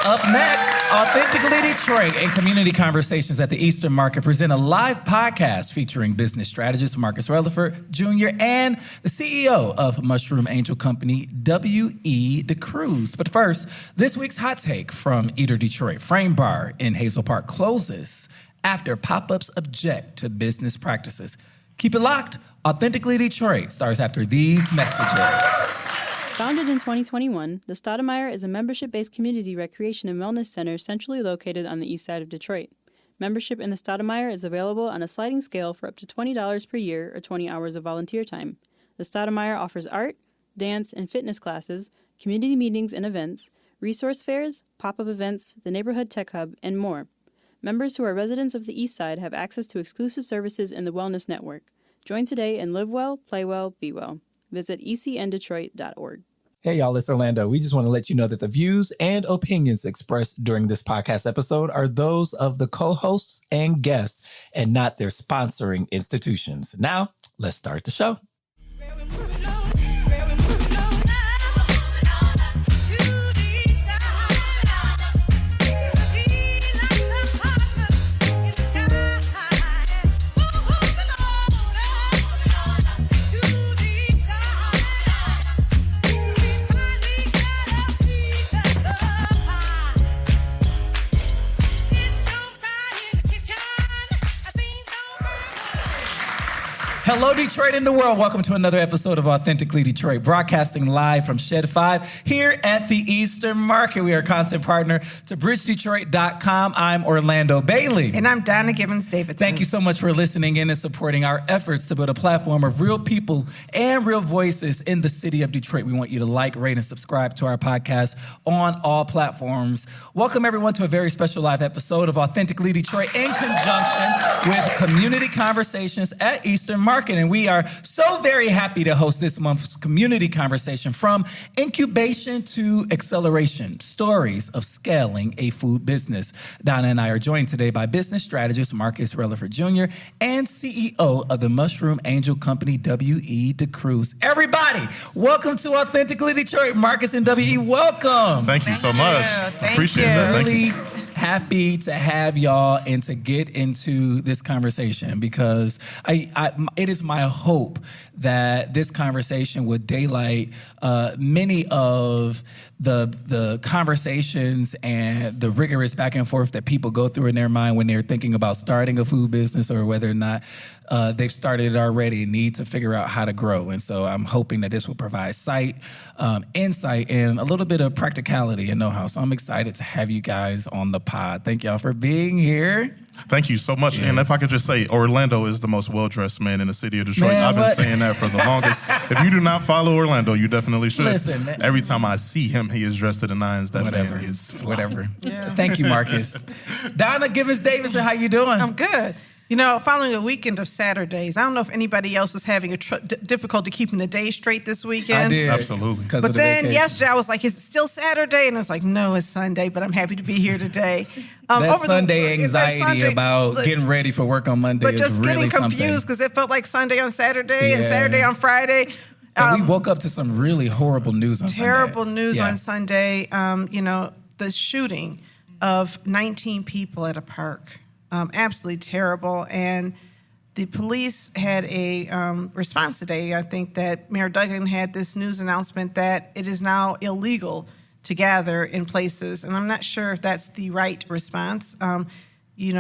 Up next, Authentically Detroit and Community Conversations at the Eastern Market present a live podcast featuring business strategist Marcus Reliford Jr. and the CEO of Mushroom Angel Company, W.E. DeCruz. But first, this week's hot take from Eater Detroit. Frame Bar in Hazel Park closes after pop-ups object to business practices. Keep it locked. Authentically Detroit starts after these messages. Founded in 2021, the Stoudemire is a membership-based community recreation and wellness center centrally located on the east side of Detroit. Membership in the Stoudemire is available on a sliding scale for up to $20 per year or 20 hours of volunteer time. The Stoudemire offers art, dance, and fitness classes, community meetings and events, resource fairs, pop-up events, the neighborhood tech hub, and more. Members who are residents of the east side have access to exclusive services in the Wellness Network. Join today and live well, play well, be well. Visit ecndetroit.org. Hey, y'all, it's Orlando. We just want to let you know that the views and opinions expressed during this podcast episode are those of the co-hosts and guests and not their sponsoring institutions. Now, let's start the show. Hello, Detroit and the world. Welcome to another episode of Authentically Detroit, broadcasting live from Shed 5 here at the Eastern Market. We are a content partner to bridgedetroit.com. I'm Orlando Bailey. And I'm Donna Gibbons-Davidson. Thank you so much for listening in and supporting our efforts to build a platform of real people and real voices in the city of Detroit. We want you to like, rate, and subscribe to our podcast on all platforms. Welcome, everyone, to a very special live episode of Authentically Detroit in conjunction with Community Conversations at Eastern Market. And we are so very happy to host this month's community conversation, from incubation to acceleration, stories of scaling a food business. Donna and I are joined today by business strategist Marcus Reliford Jr. and CEO of the Mushroom Angel Company, W.E. DeCruz. Everybody, welcome to Authentically Detroit. Marcus and W.E., welcome. Thank you so much. Appreciate that. Thank you. Happy to have y'all and to get into this conversation, because it is my hope that this conversation would daylight many of the conversations and the rigorous back and forth that people go through in their mind when they're thinking about starting a food business, or whether or not they've started it already and need to figure out how to grow. And so I'm hoping that this will provide insight, and a little bit of practicality and know-how. So I'm excited to have you guys on the pod. Thank y'all for being here. Thank you so much. Yeah. And if I could just say, Orlando is the most well-dressed man in the city of Detroit. I've been saying that for the longest. If you do not follow Orlando, you definitely should. Listen, every time I see him, he is dressed to the nines. That man is fly. Whatever. Yeah. Thank you, Marcus. Donna Gibbons-Davidson, how you doing? I'm good. You know, following a weekend of Saturdays, I don't know if anybody else was having difficulty keeping the day straight this weekend. I did. Absolutely. But then yesterday I was like, is it still Saturday? And I was like, no, it's Sunday, but I'm happy to be here today. That Sunday anxiety about getting ready for work on Monday is really something. But just getting confused because it felt like Sunday on Saturday and Saturday on Friday. And we woke up to some really horrible news on Sunday. Terrible news on Sunday. The shooting of 19 people at a park. Absolutely terrible. And the police had a response today. I think that Mayor Duggan had this news announcement that it is now illegal to gather in places. And I'm not sure if that's the right response. We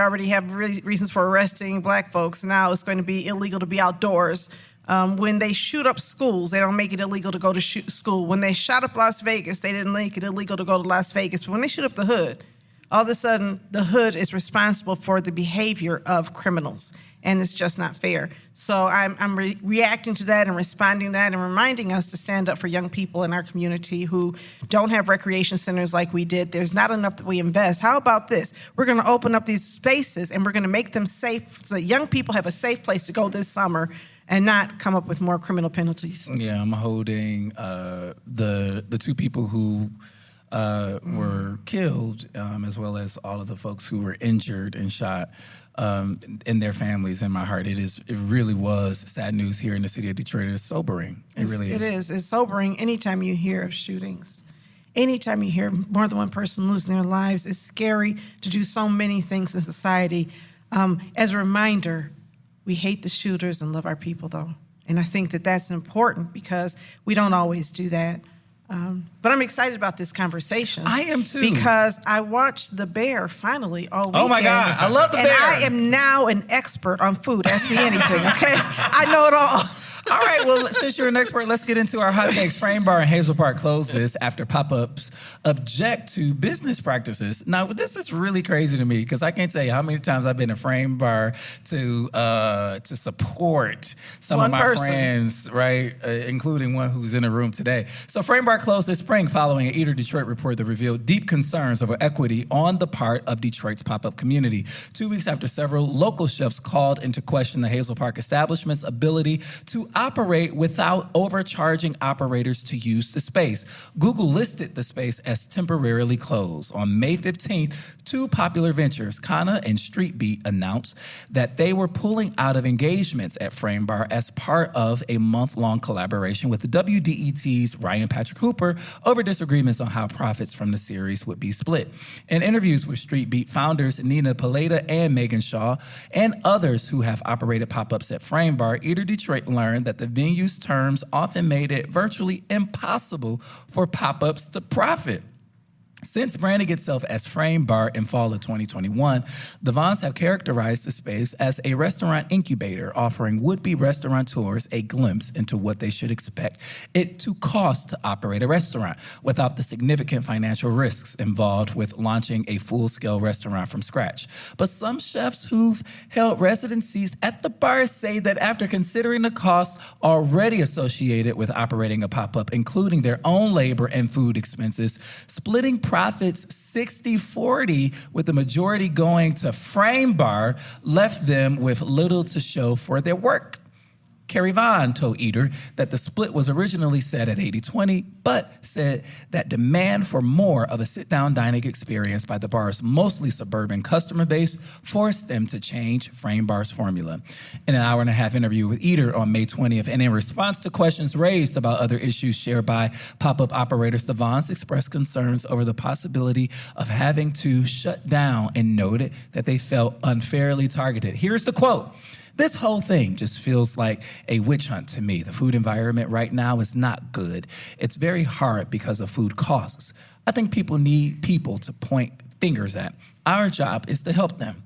already have reasons for arresting black folks. Now it's going to be illegal to be outdoors. When they shoot up schools, they don't make it illegal to go to school. When they shot up Las Vegas, they didn't make it illegal to go to Las Vegas. But when they shoot up the hood, all of a sudden, the hood is responsible for the behavior of criminals, and it's just not fair. So I'm reacting to that and responding to that and reminding us to stand up for young people in our community who don't have recreation centers like we did. There's not enough that we invest. How about this? We're going to open up these spaces, and we're going to make them safe so that young people have a safe place to go this summer and not come up with more criminal penalties. Yeah, I'm holding the two people who were killed, as well as all of the folks who were injured and shot, and their families in my heart. It really was sad news here in the city of Detroit. It is sobering. It really is. It is. It's sobering anytime you hear of shootings. anytime you hear more than one person losing their lives, it's scary to do so many things in society. As a reminder, we hate the shooters and love our people, though. And I think that that's important because we don't always do that. But I'm excited about this conversation. I am too. Because I watched The Bear finally all weekend. Oh my God, I love The Bear. And I am now an expert on food. Ask me anything, okay? I know it all. All right, well, since you're an expert, let's get into our hot takes. Frame Bar in Hazel Park closes after pop-ups object to business practices. Now, this is really crazy to me because I can't tell you how many times I've been to Frame Bar to support some of my friends, right, including one who's in the room today. So Frame Bar closed this spring following an Eater Detroit report that revealed deep concerns over equity on the part of Detroit's pop-up community. 2 weeks after several local chefs called into question the Hazel Park establishment's ability to operate without overcharging operators to use the space. Google listed the space as temporarily closed. On May 15th, two popular ventures, Kana and Street Beat, announced that they were pulling out of engagements at Frame Bar as part of a month-long collaboration with the WDET's Ryan Patrick Hooper over disagreements on how profits from the series would be split. In interviews with Street Beat founders Nina Paleta and Megan Shaw and others who have operated pop-ups at Frame Bar, Eater Detroit learned that the venue's terms often made it virtually impossible for pop-ups to profit. Since branding itself as Frame Bar in fall of 2021, the Vons have characterized the space as a restaurant incubator, offering would-be restaurateurs a glimpse into what they should expect it to cost to operate a restaurant without the significant financial risks involved with launching a full-scale restaurant from scratch. But some chefs who've held residencies at the bar say that after considering the costs already associated with operating a pop-up, including their own labor and food expenses, splitting profits 60-40, with the majority going to Frame Bar, left them with little to show for their work. Carrie Vaughn told Eater that the split was originally set at 80-20, but said that demand for more of a sit-down dining experience by the bar's mostly suburban customer base forced them to change Frame Bar's formula. In an hour-and-a-half interview with Eater on May 20th, and in response to questions raised about other issues shared by pop-up operators, the Vaughns expressed concerns over the possibility of having to shut down and noted that they felt unfairly targeted. Here's the quote. "This whole thing just feels like a witch hunt to me. The food environment right now is not good. It's very hard because of food costs. I think people need people to point fingers at. Our job is to help them.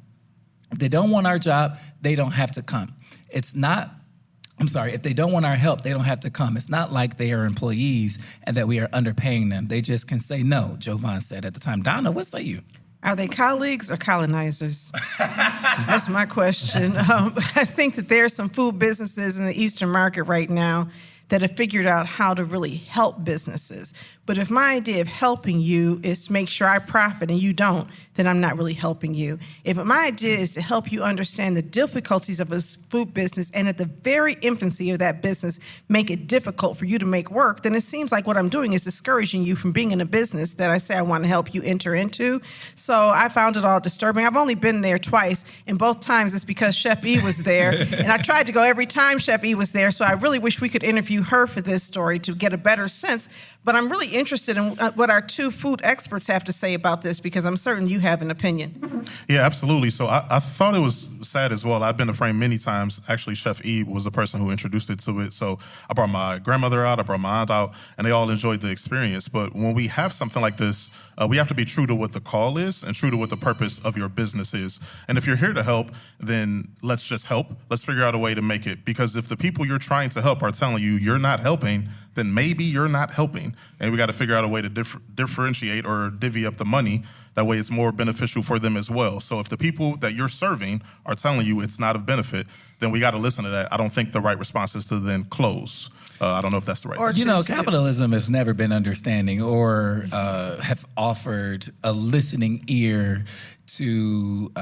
If they don't want our job, they don't have to come. If they don't want our help, they don't have to come. It's not like they are employees and that we are underpaying them. They just can say no," Joe Vaughn said at the time. Donna, what say you? Are they colleagues or colonizers? That's my question. I think that there are some food businesses in the Eastern market right now that have figured out how to really help businesses. But if my idea of helping you is to make sure I profit and you don't, then I'm not really helping you. If my idea is to help you understand the difficulties of a food business and at the very infancy of that business make it difficult for you to make work, then it seems like what I'm doing is discouraging you from being in a business that I say I want to help you enter into. So I found it all disturbing. I've only been there twice, and both times it's because Chef E was there. And I tried to go every time Chef E was there, so I really wish we could interview her for this story to get a better sense. But I'm really interested in what our two food experts have to say about this, because I'm certain you have an opinion. Yeah, absolutely. So I thought it was sad as well. I've been to Frame many times. Actually, Chef E was the person who introduced it to it. So I brought my grandmother out, I brought my aunt out, and they all enjoyed the experience. But when we have something like this, we have to be true to what the call is and true to what the purpose of your business is. And if you're here to help, then let's just help. Let's figure out a way to make it. Because if the people you're trying to help are telling you you're not helping, then maybe you're not helping. And we got to figure out a way to differentiate or divvy up the money. That way it's more beneficial for them as well. So if the people that you're serving are telling you it's not of benefit, then we got to listen to that. I don't think the right response is to then close. I don't know if that's the right thing. You know, capitalism has never been understanding or have offered a listening ear to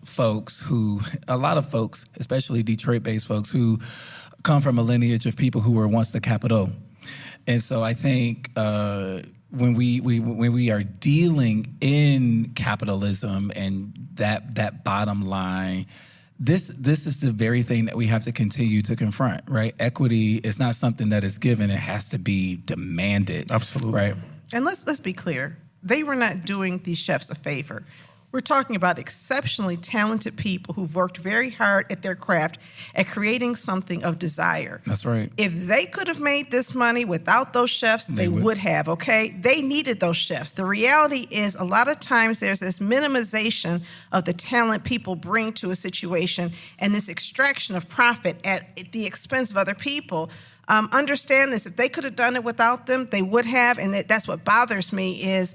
folks a lot of folks, especially Detroit-based folks, who come from a lineage of people who were once the capital. And so I think when we are dealing in capitalism and that bottom line, this is the very thing that we have to continue to confront, right? Equity is not something that is given; it has to be demanded. Absolutely, right? And let's be clear. They were not doing these chefs a favor. We're talking about exceptionally talented people who've worked very hard at their craft at creating something of desire. That's right. If they could have made this money without those chefs, they would have, okay? They needed those chefs. The reality is a lot of times there's this minimization of the talent people bring to a situation and this extraction of profit at the expense of other people. Understand this. If they could have done it without them, they would have, and that's what bothers me is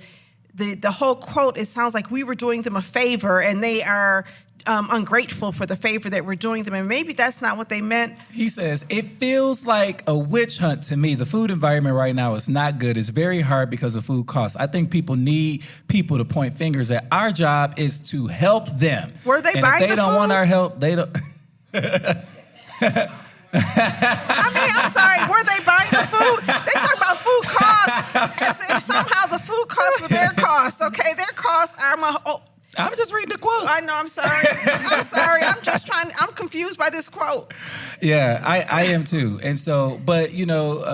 the whole quote, it sounds like we were doing them a favor and they are ungrateful for the favor that we're doing them. And maybe that's not what they meant. He says, it feels like a witch hunt to me. The food environment right now is not good. It's very hard because of food costs. I think people need people to point fingers at. Our job is to help them. Were they and buying if they the don't food? want our help, they don't. I mean, I'm sorry, were they buying the food? They talk about food costs as if somehow the food costs were their costs, okay? Their costs are I'm just reading the quote. I know, I'm sorry. I'm confused by this quote. Yeah, I am too. And so, but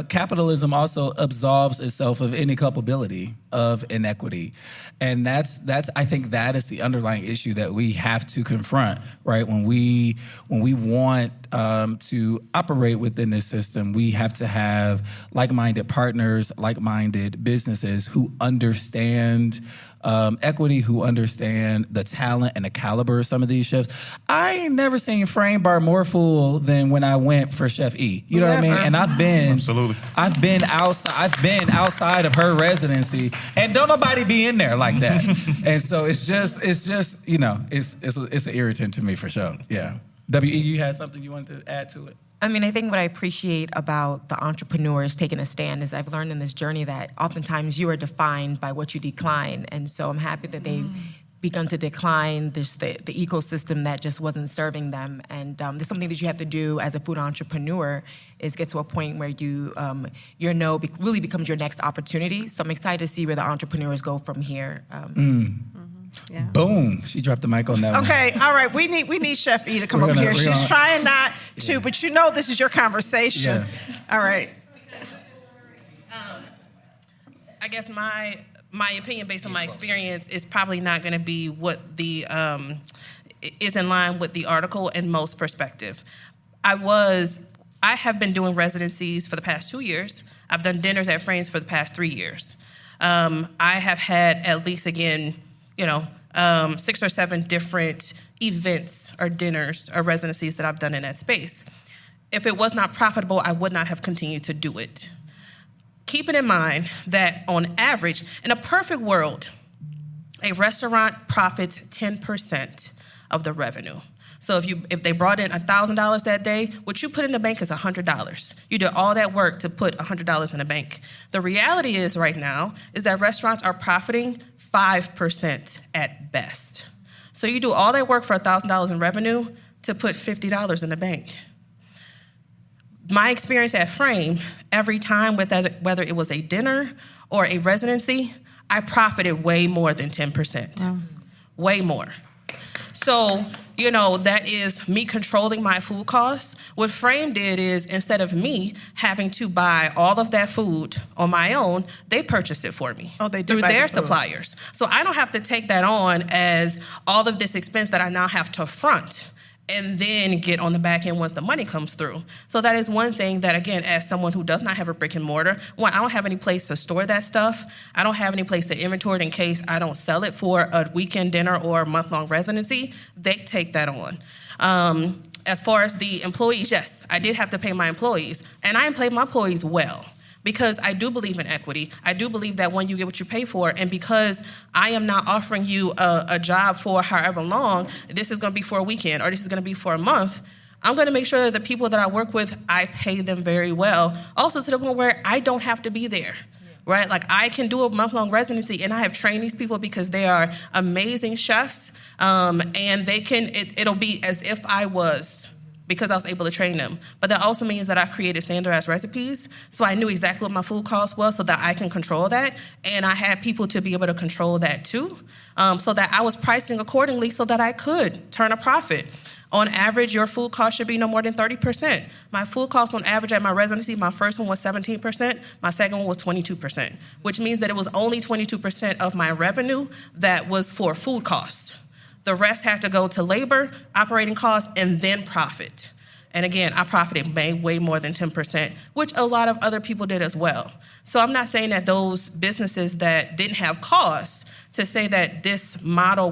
capitalism also absolves itself of any culpability of inequity. And that's I think that is the underlying issue that we have to confront, right? When we want to operate within this system, we have to have like-minded partners, like-minded businesses who understand equity, who understand the talent and the caliber of some of these chefs. I ain't never seen Frame Bar more full than when I went for Chef E. You know what I mean? And I've been outside of her residency, and don't nobody be in there like that. And so it's just it's an irritant to me for sure. Yeah. W.E., you had something you wanted to add to it? I mean, I think what I appreciate about the entrepreneurs taking a stand is I've learned in this journey that oftentimes you are defined by what you decline. And so I'm happy that they've begun to decline the ecosystem that just wasn't serving them. And there's something that you have to do as a food entrepreneur is get to a point where your no really becomes your next opportunity. So I'm excited to see where the entrepreneurs go from here. Yeah. Boom. She dropped the mic on that one. Okay, all right. We need Chef E to come over here. She's trying not to, but this is your conversation. Yeah. All right. I guess my opinion based on my experience is probably not going to be what the is in line with the article in most perspective. I have been doing residencies for the past 2 years. I've done dinners at Frames for the past 3 years. I have had at least, 6 or 7 different events or dinners or residencies that I've done in that space. If it was not profitable, I would not have continued to do it. Keeping in mind that on average, in a perfect world, a restaurant profits 10% of the revenue. So if they brought in $1,000 that day, what you put in the bank is $100. You did all that work to put $100 in the bank. The reality is right now is that restaurants are profiting 5% at best. So you do all that work for $1,000 in revenue to put $50 in the bank. My experience at Frame, every time whether it was a dinner or a residency, I profited way more than 10%. Wow. Way more. So, that is me controlling my food costs. What Frame did is, instead of me having to buy all of that food on my own, they purchased it for me through their suppliers. So I don't have to take that on as all of this expense that I now have to front and then get on the back end once the money comes through. So that is one thing that, again, as someone who does not have a brick and mortar, I don't have any place to store that stuff. I don't have any place to inventory it in case I don't sell it for a weekend dinner or a month-long residency. They take that on. As far as the employees, yes, I did have to pay my employees, and I paid my employees well. Because I do believe in equity. I do believe that when you get what you pay for, and because I am not offering you a job for however long, this is going to be for a weekend or this is going to be for a month, I'm going to make sure that the people that I work with, I pay them very well. Also to the point where I don't have to be there, right? Like I can do a month-long residency, and I have trained these people because they are amazing chefs, and it'll be as if I was, because I was able to train them. But that also means that I created standardized recipes, so I knew exactly what my food cost was so that I can control that. And I had people to be able to control that too, so that I was pricing accordingly so that I could turn a profit. On average, your food cost should be no more than 30%. My food cost on average at my residency, my first one was 17%, my second one was 22%, which means that it was only 22% of my revenue that was for food costs. The rest had to go to labor, operating costs, and then profit. And again, I profited way more than 10%, which a lot of other people did as well. So I'm not saying that those businesses that didn't have costs, to say that this model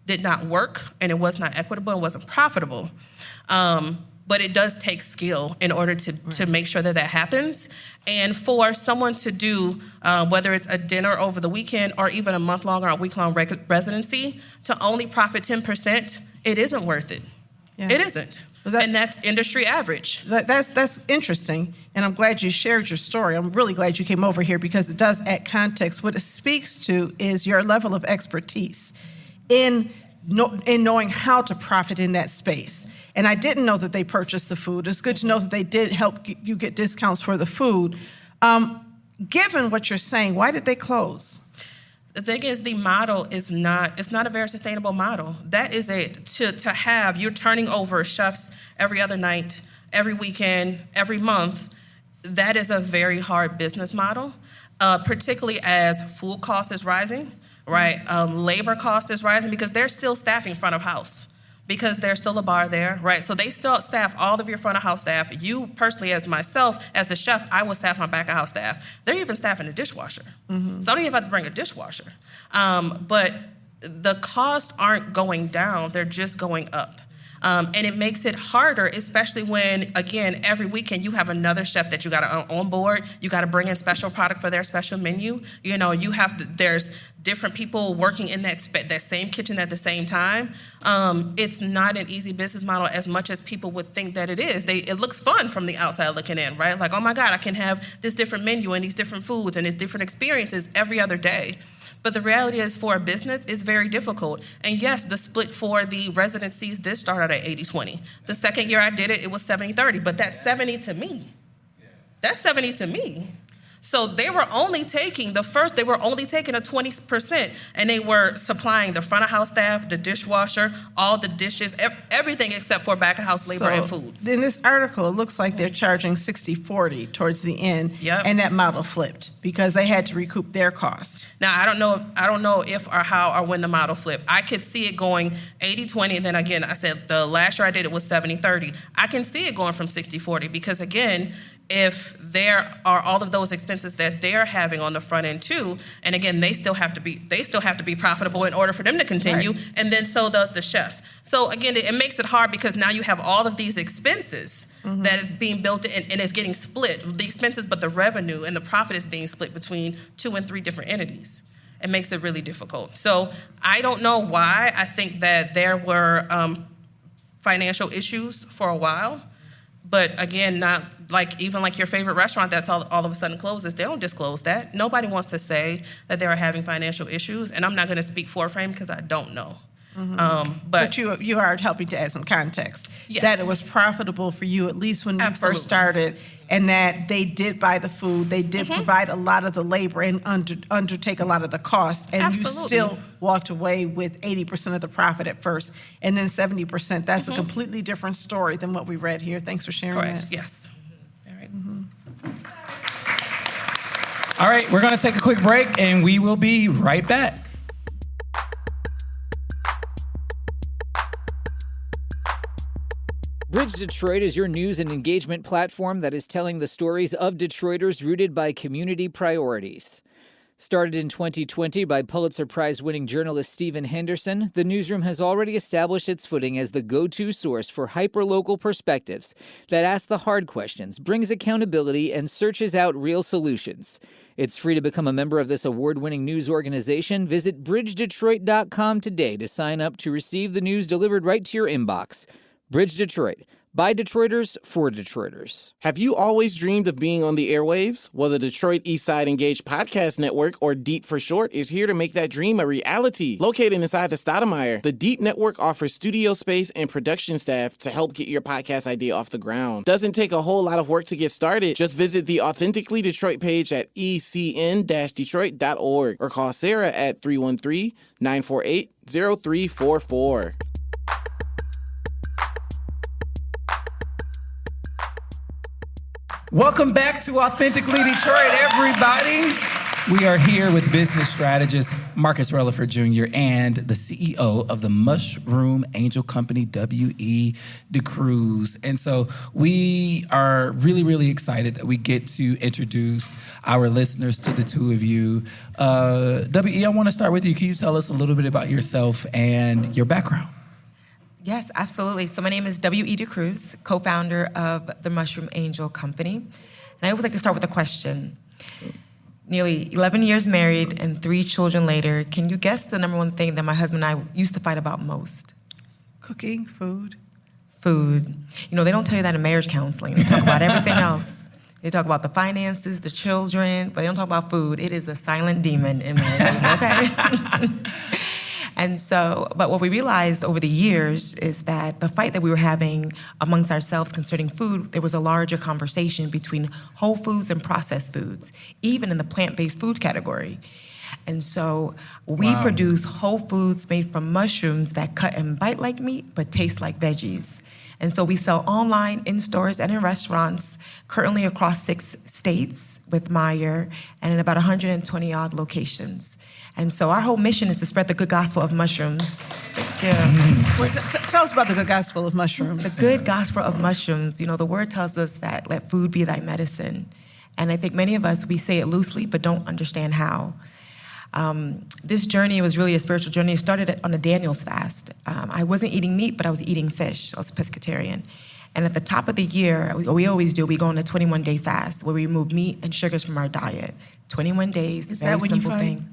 did not work and it was not equitable and wasn't profitable. But it does take skill in order to make sure that happens. And for someone to do, whether it's a dinner over the weekend or even a month-long or a week-long residency, to only profit 10%, it isn't worth it. Yeah. It isn't. And that's industry average. That's interesting, and I'm glad you shared your story. I'm really glad you came over here because it does add context. What it speaks to is your level of expertise in knowing how to profit in that space. And I didn't know that they purchased the food. It's good to know that they did help you get discounts for the food. Given what you're saying, why did they close? The thing is, the model it's not a very sustainable model. That is you're turning over chefs every other night, every weekend, every month. That is a very hard business model, particularly as food cost is rising. Right, labor cost is rising because they're still staffing front of house because there's still a bar there, right? So they still staff all of your front of house staff. You personally, as myself, as the chef, I will staff my back of house staff. They're even staffing a dishwasher. Mm-hmm. So I don't even have to bring a dishwasher. But the costs aren't going down, they're just going up. And it makes it harder, especially when, again, every weekend you have another chef that you got to on board. You got to bring in special product for their special menu. You know, there's different people working in that same kitchen at the same time. It's not an easy business model as much as people would think that it is. It looks fun from the outside looking in, right? Like, oh my God, I can have this different menu and these different foods and these different experiences every other day. But the reality is, for a business, it's very difficult. And yes, the split for the residencies did start out at 80-20. The second year I did it, it was 70-30. But that's 70 to me. That's 70 to me. So they were only taking a 20%, and they were supplying the front of house staff, the dishwasher, all the dishes, everything except for back of house labor and food. In this article, it looks like they're charging 60-40 towards the end, and that model flipped because they had to recoup their cost. Now, I don't know if or how or when the model flipped. I could see it going 80-20, and then again, I said the last year I did it was 70-30. I can see it going from 60-40 because, again, if there are all of those expenses that they're having on the front end too, and again, they still have to be profitable in order for them to continue, right. And then so does the chef. So again, it makes it hard because now you have all of these expenses that is being built in, and it's getting split. The expenses, but the revenue and the profit is being split between 2 and 3 different entities. It makes it really difficult. So I don't know why. I think that there were financial issues for a while. But again, not like even like your favorite restaurant that's all of a sudden closes. They don't disclose that. Nobody wants to say that they are having financial issues. And I'm not going to speak for Frame because I don't know. But you are helping to add some context. Yes. That it was profitable for you, at least when you first started, and that they did buy the food, they did provide a lot of the labor and undertake a lot of the cost, and you still walked away with 80% of the profit at first, and then 70%. That's a completely different story than what we read here. Thanks for sharing Correct. that. Yes. All right. All right, we're going to take a quick break, and we will be right back. Bridge Detroit is your news and engagement platform that is telling the stories of Detroiters rooted by community priorities. Started in 2020 by Pulitzer Prize-winning journalist Stephen Henderson, the newsroom has already established its footing as the go-to source for hyper-local perspectives that ask the hard questions, brings accountability, and searches out real solutions. It's free to become a member of this award-winning news organization. Visit bridgedetroit.com today to sign up to receive the news delivered right to your inbox. Bridge Detroit, By Detroiters for Detroiters. Have you always dreamed of being on the airwaves? Well, the Detroit Eastside Engaged Podcast Network, or DEEP for short, is here to make that dream a reality. Located inside the Stoudemire, the DEEP Network offers studio space and production staff to help get your podcast idea off the ground. Doesn't take a whole lot of work to get started. Just visit the Authentically Detroit page at ecn-detroit.org or call Sarah at 313-948-0344. Welcome back to Authentically Detroit, everybody. We are here with business strategist Marcus Reliford Jr. and the CEO of the Mushroom Angel Company, W.E. DeCruz. And so we are really, really excited that we get to introduce our listeners to the two of you. W.E., I want to start with you. Can you tell us a little bit about yourself and your background? Yes, absolutely. So my name is W.E. DeCruz, co-founder of the Mushroom Angel Company. And I would like to start with a question. Nearly 11 years married and 3 children later, can you guess the number one thing that my husband and I used to fight about most? Cooking, food. Food. You know, they don't tell you that in marriage counseling. They talk about everything else. They talk about the finances, the children, but they don't talk about food. It is a silent demon in marriages, okay? And so, but what we realized over the years is that the fight that we were having amongst ourselves concerning food, there was a larger conversation between whole foods and processed foods, even in the plant-based food category. And so we produce whole foods made from mushrooms that cut and bite like meat, but taste like veggies. And so we sell online, in stores, and in restaurants, currently across 6 states with Meyer, and in about 120 odd locations. And so our whole mission is to spread the good gospel of mushrooms. Thank you. Well, tell us about the good gospel of mushrooms. The good gospel of mushrooms. You know, the word tells us that let food be thy medicine. And I think many of us, we say it loosely, but don't understand how. This journey was really a spiritual journey. It started on a Daniel's fast. I wasn't eating meat, but I was eating fish. I was a pescatarian. And at the top of the year, we always do, we go on a 21-day fast where we remove meat and sugars from our diet. 21 days, Is very that when you simple fight? thing.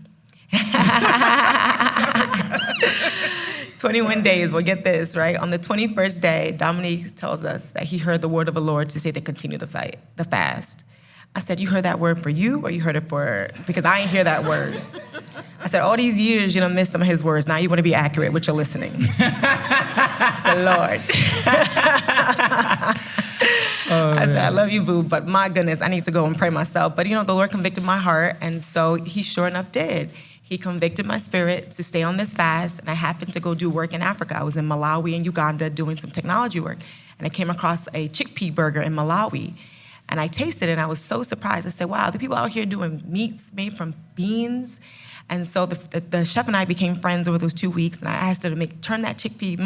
21 days, well, get this, right? On the 21st day, Dominique tells us that he heard the word of the Lord to say to continue the fast. I said, you heard that word for you, or you heard it for, because I ain't hear that word. I said, all these years, you missed some of his words. Now you want to be accurate with your listening. I said, Lord. I said, I love you, boo, but my goodness, I need to go and pray myself. But, the Lord convicted my heart, and so he sure enough did. He convicted my spirit to stay on this fast, and I happened to go do work in Africa. I was in Malawi and Uganda doing some technology work, and I came across a chickpea burger in Malawi, and I tasted it, and I was so surprised. I said, wow, the people out here doing meats made from beans. And so the chef and I became friends over those 2 weeks, and I asked her to turn that chickpea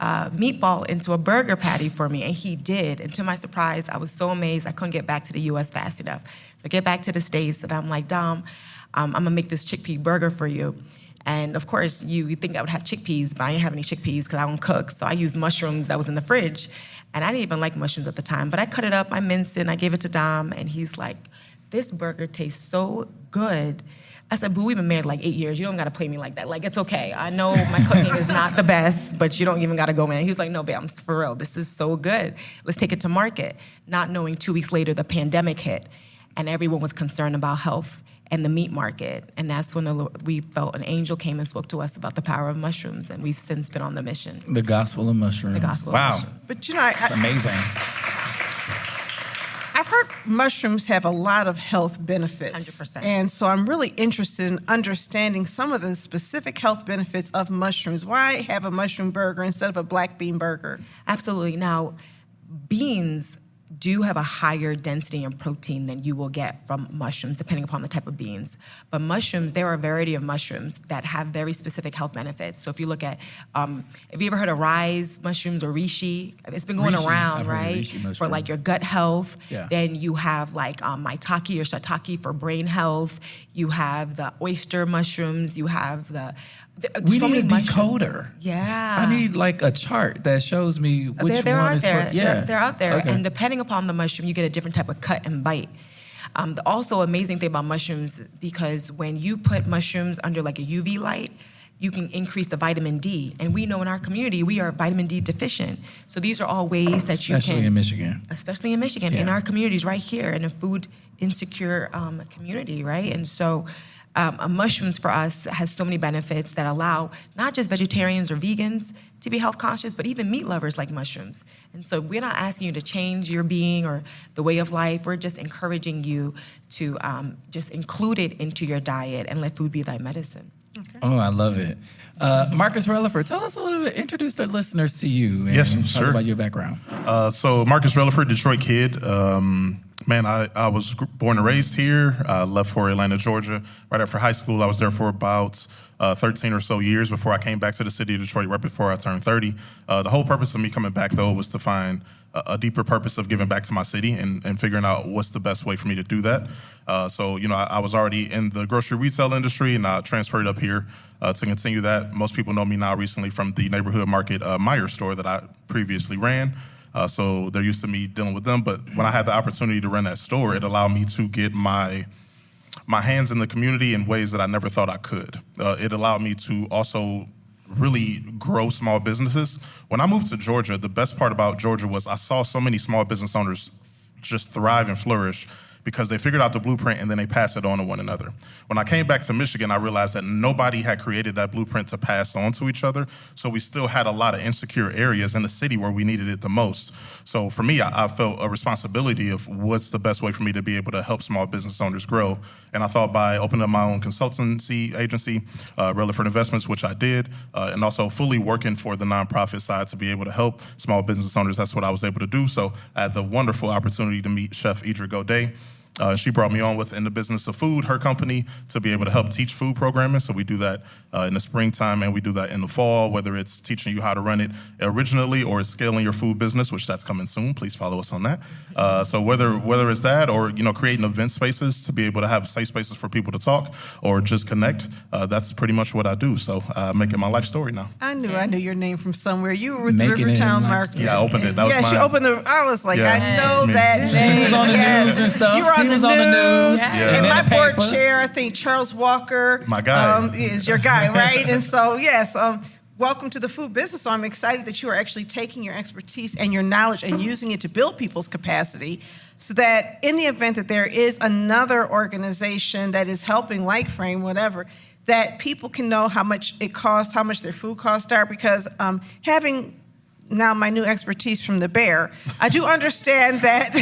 meatball into a burger patty for me, and he did. And to my surprise, I was so amazed I couldn't get back to the U.S. fast enough. So I get back to the States, and I'm like, Dom, I'm gonna make this chickpea burger for you. And of course, you think I would have chickpeas, but I didn't have any chickpeas because I don't cook. So I used mushrooms that was in the fridge, and I didn't even like mushrooms at the time. But I cut it up, I minced it, and I gave it to Dom, and he's like, this burger tastes so good. I said, boo, we've been married like 8 years. You don't gotta play me like that. Like, it's okay. I know my cooking is not the best, but you don't even gotta go in. He was like, no, babe, I'm for real. This is so good. Let's take it to market. Not knowing 2 weeks later, the pandemic hit, and everyone was concerned about health and the meat market. And that's when we felt an angel came and spoke to us about the power of mushrooms, and we've since been on the mission. The gospel of mushrooms. The gospel of mushrooms. But It's amazing. I've heard mushrooms have a lot of health benefits. 100%. And so I'm really interested in understanding some of the specific health benefits of mushrooms. Why have a mushroom burger instead of a black bean burger? Absolutely. Now, beans do have a higher density in protein than you will get from mushrooms, depending upon the type of beans. But mushrooms, there are a variety of mushrooms that have very specific health benefits. So if you look at, have you ever heard of rise mushrooms or reishi? It's been going Reishi. around, I've heard of right? reishi For like mushrooms. your gut health. Yeah. Then you have like maitake or shiitake for brain health. You have the oyster mushrooms. You have the We so need a many mushrooms. decoder. Yeah. I need like a chart that shows me which they're one out is there. for. Yeah, They're out there. Okay. And depending upon the mushroom, you get a different type of cut and bite. The also amazing thing about mushrooms, because when you put mushrooms under like a UV light, you can increase the vitamin D. And we know in our community, we are vitamin D deficient. So these are all ways that you can... Especially in Michigan. Especially in Michigan, in our communities right here, in a food insecure community, right? And so mushrooms for us has so many benefits that allow not just vegetarians or vegans to be health conscious, but even meat lovers like mushrooms. And so we're not asking you to change your being or the way of life. We're just encouraging you to just include it into your diet and let food be thy medicine. Okay. Oh, I love it. Marcus Reliford, tell us a little bit, introduce the listeners to you and yes, talk sure. about your background. So Marcus Reliford, Detroit kid. I was born and raised here. I left for Atlanta, Georgia right after high school. I was there for about 13 or so years before I came back to the city of Detroit right before I turned 30. The whole purpose of me coming back, though, was to find a deeper purpose of giving back to my city and figuring out what's the best way for me to do that. I was already in the grocery retail industry, and I transferred up here to continue that. Most people know me now recently from the neighborhood market Meijer store that I previously ran. So they're used to me dealing with them. But when I had the opportunity to run that store, it allowed me to get my hands in the community in ways that I never thought I could. It allowed me to also really grow small businesses. When I moved to Georgia, the best part about Georgia was I saw so many small business owners just thrive and flourish because they figured out the blueprint and then they pass it on to one another. When I came back to Michigan, I realized that nobody had created that blueprint to pass on to each other. So we still had a lot of insecure areas in the city where we needed it the most. So for me, I felt a responsibility of what's the best way for me to be able to help small business owners grow. And I thought by opening up my own consultancy agency, Reliford Investments, which I did, and also fully working for the nonprofit side to be able to help small business owners, that's what I was able to do. So I had the wonderful opportunity to meet Chef Idra Godet. She brought me on within the business of food, her company, to be able to help teach food programming. So we do that in the springtime and we do that in the fall, whether it's teaching you how to run it originally or it's scaling your food business, which that's coming soon. Please follow us on that. So whether it's that or creating event spaces to be able to have safe spaces for people to talk or just connect, that's pretty much what I do. So make it my life story now. I knew your name from somewhere. You were with the Making Rivertown Market. Yeah, I opened it. That was mine. She opened I was like, Yeah, I know me. that name. He was on the news and stuff. You were on He the was news. on the news. Yeah. And in my the board paper. chair, I think Charles Walker. My guy. Is your guy, right? And so, yes, welcome to the food business. So I'm excited that you are actually taking your expertise and your knowledge and using it to build people's capacity so that in the event that there is another organization that is helping, like Frame, whatever, that people can know how much it costs, how much their food costs are, because having now my new expertise from the bear, I do understand that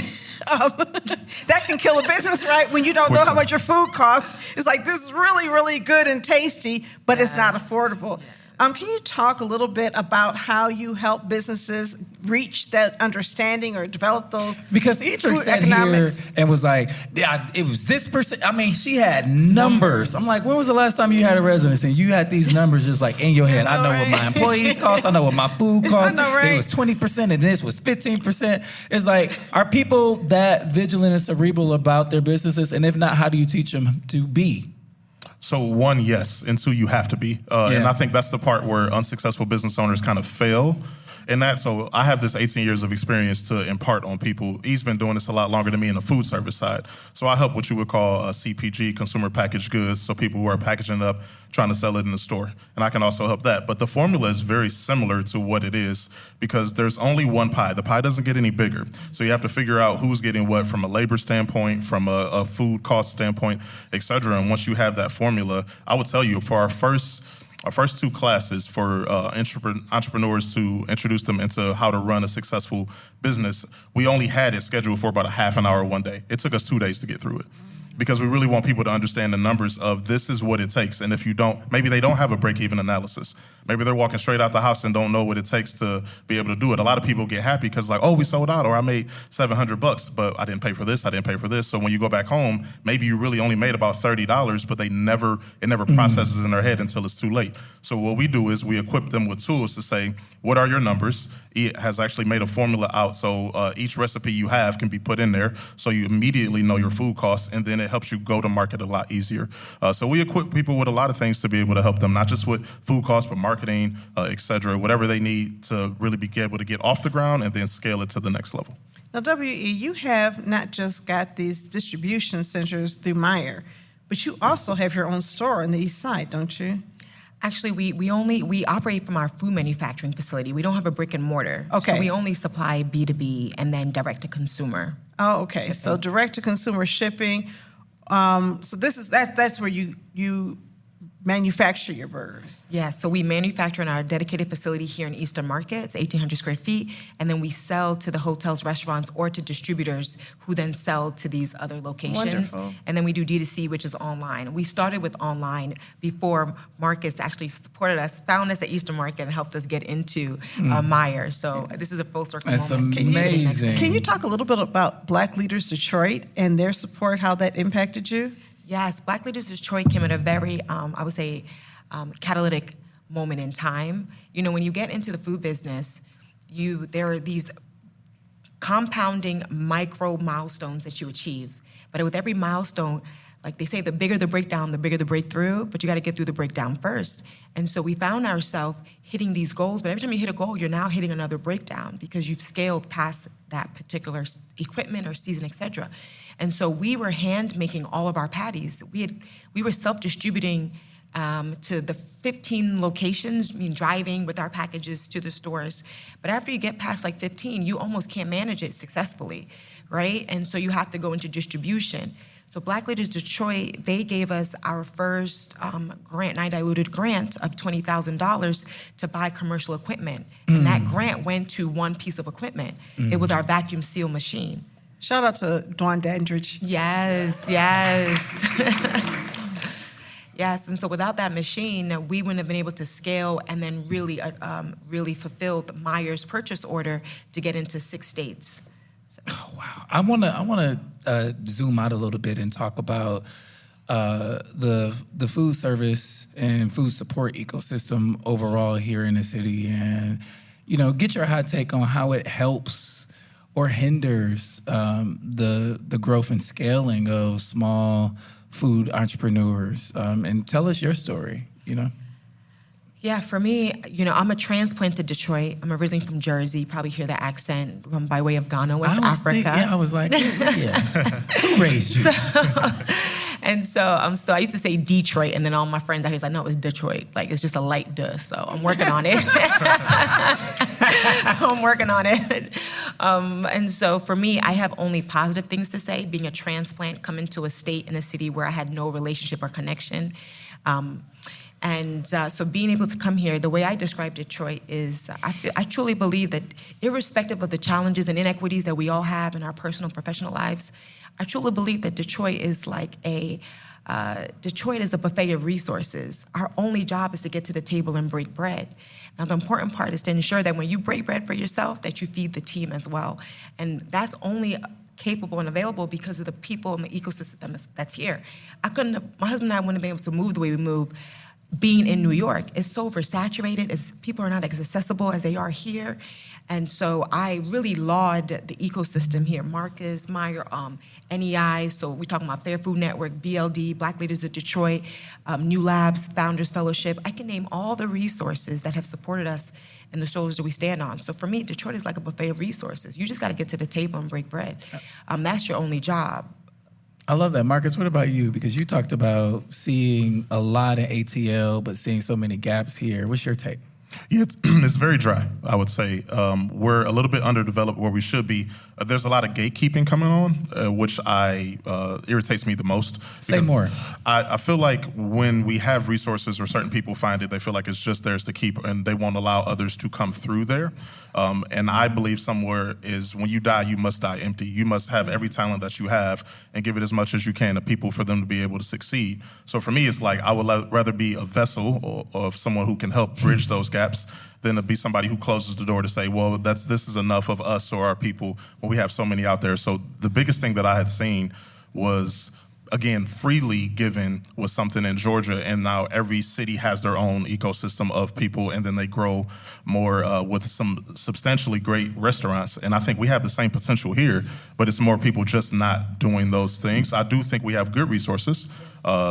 that can kill a business, right? When you don't know how much your food costs. It's like, this is really, really good and tasty, but it's not affordable. Can you talk a little bit about how you help businesses reach that understanding or develop those Because Idra food sat economics? here and was like, yeah, it was this percent. I mean, she had numbers. I'm like, when was the last time you had a residency? And you had these numbers just like in your head. I know what my employees cost. I know what my food costs. I know, right? It was 20% and this was 15%. It's like, are people that vigilant and cerebral about their businesses? And if not, how do you teach them to be? So one, yes, and two, you have to be. And I think that's the part where unsuccessful business owners kind of fail in that. So I have this 18 years of experience to impart on people. He's been doing this a lot longer than me in the food service side. So I help what you would call CPG, consumer packaged goods, so people who are packaging it up, trying to sell it in the store. And I can also help that. But the formula is very similar to what it is because there's only one pie. The pie doesn't get any bigger. So you have to figure out who's getting what from a labor standpoint, from a food cost standpoint, et cetera. And once you have that formula, I would tell you for our first two classes for entrepreneurs to introduce them into how to run a successful business, we only had it scheduled for about a half an hour one day. It took us 2 days to get through it because we really want people to understand the numbers of this is what it takes. And if you don't, maybe they don't have a break-even analysis. Maybe they're walking straight out the house and don't know what it takes to be able to do it. A lot of people get happy because like, oh, we sold out or I made $700, but I didn't pay for this, I didn't pay for this. So when you go back home, maybe you really only made about $30, but it never processes in their head until it's too late. So what we do is we equip them with tools to say, what are your numbers? It has actually made a formula out so each recipe you have can be put in there so you immediately know your food costs and then it helps you go to market a lot easier. So we equip people with a lot of things to be able to help them, not just with food costs, but marketing, et cetera, whatever they need to really be able to get off the ground and then scale it to the next level. Now, WE, you have not just got these distribution centers through Meijer, but you also have your own store on the east side, don't you? Actually, we operate from our food manufacturing facility. We don't have a brick and mortar. Okay. So we only supply B2B and then direct to consumer. Oh, okay. Shipping. So direct to consumer shipping. So that's where you manufacture your burgers. Yeah, so we manufacture in our dedicated facility here in Eastern Market. It's 1,800 square feet, and then we sell to the hotels, restaurants, or to distributors who then sell to these other locations. Wonderful. And then we do D2C, which is online. We started with online before Marcus actually supported us, found us at Eastern Market, and helped us get into Meijer. So this is a full circle That's moment. amazing. Can you talk a little bit about Black Leaders Detroit and their support, how that impacted you? Yes, Black Leaders Detroit came at a very, I would say, catalytic moment in time. You know, when you get into the food business, there are these compounding micro milestones that you achieve. But with every milestone, like they say, the bigger the breakdown, the bigger the breakthrough, but you got to get through the breakdown first. And so we found ourselves hitting these goals, but every time you hit a goal, you're now hitting another breakdown because you've scaled past that particular equipment or season, et cetera. And so we were hand making all of our patties. We were self-distributing to the 15 locations, driving with our packages to the stores. But after you get past like 15, you almost can't manage it successfully, right? And so you have to go into distribution. So Black Leaders Detroit, they gave us our first grant, non-diluted grant of $20,000 to buy commercial equipment. And that grant went to one piece of equipment. It was our vacuum seal machine. Shout out to Dawn Dandridge. Yes. Yes, and so without that machine, we wouldn't have been able to scale and then really fulfill the Meijer's purchase order to get into 6 states. So. Oh, wow. I want to zoom out a little bit and talk about the food service and food support ecosystem overall here in the city, and get your hot take on how it helps or hinders the growth and scaling of small food entrepreneurs. And tell us your story. Yeah, for me, I'm a transplant to Detroit. I'm originally from Jersey. You probably hear the accent by way of Ghana, West Africa. I was like, yeah. Who raised you? And so I used to say Detroit, and then all my friends out here was like, no, it's Detroit. Like, it's just a light duh, so I'm working on it. And so for me, I have only positive things to say, being a transplant, coming to a state and a city where I had no relationship or connection. So being able to come here, the way I describe Detroit is I truly believe that irrespective of the challenges and inequities that we all have in our personal and professional lives, I truly believe that Detroit is like Detroit is a buffet of resources. Our only job is to get to the table and break bread. Now, the important part is to ensure that when you break bread for yourself, that you feed the team as well. And that's only capable and available because of the people and the ecosystem that's here. My husband and I wouldn't have been able to move the way we move being in New York. It's so oversaturated. People are not as accessible as they are here. And so I really laud the ecosystem here. Marcus, Meijer, NEI, so we're talking about Fair Food Network, BLD, Black Leaders of Detroit, New Labs, Founders Fellowship. I can name all the resources that have supported us and the shoulders that we stand on. So for me, Detroit is like a buffet of resources. You just got to get to the table and break bread. That's your only job. I love that. Marcus, what about you? Because you talked about seeing a lot in ATL, but seeing so many gaps here. What's your take? Yeah, it's very dry, I would say. We're a little bit underdeveloped where we should be. There's a lot of gatekeeping coming on, which irritates me the most. Say more. I feel like when we have resources or certain people find it, they feel like it's just theirs to keep, and they won't allow others to come through there. And I believe somewhere is when you die, you must die empty. You must have every talent that you have and give it as much as you can to people for them to be able to succeed. So for me, it's like I would rather be a vessel of someone who can help bridge those gaps than to be somebody who closes the door to say, well, this is enough of us or our people when we have so many out there. So the biggest thing that I had seen was, again, freely given was something in Georgia, and now every city has their own ecosystem of people, and then they grow more with some substantially great restaurants. And I think we have the same potential here, but it's more people just not doing those things. I do think we have good resources,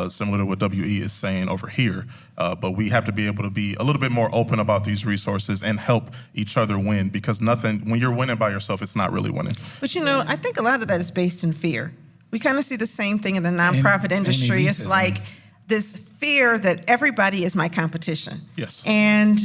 similar to what WE is saying over here, but we have to be able to be a little bit more open about these resources and help each other win, because when you're winning by yourself, it's not really winning. But I think a lot of that is based in fear. We kind of see the same thing in the nonprofit industry. It's like this fear that everybody is my competition. Yes. And,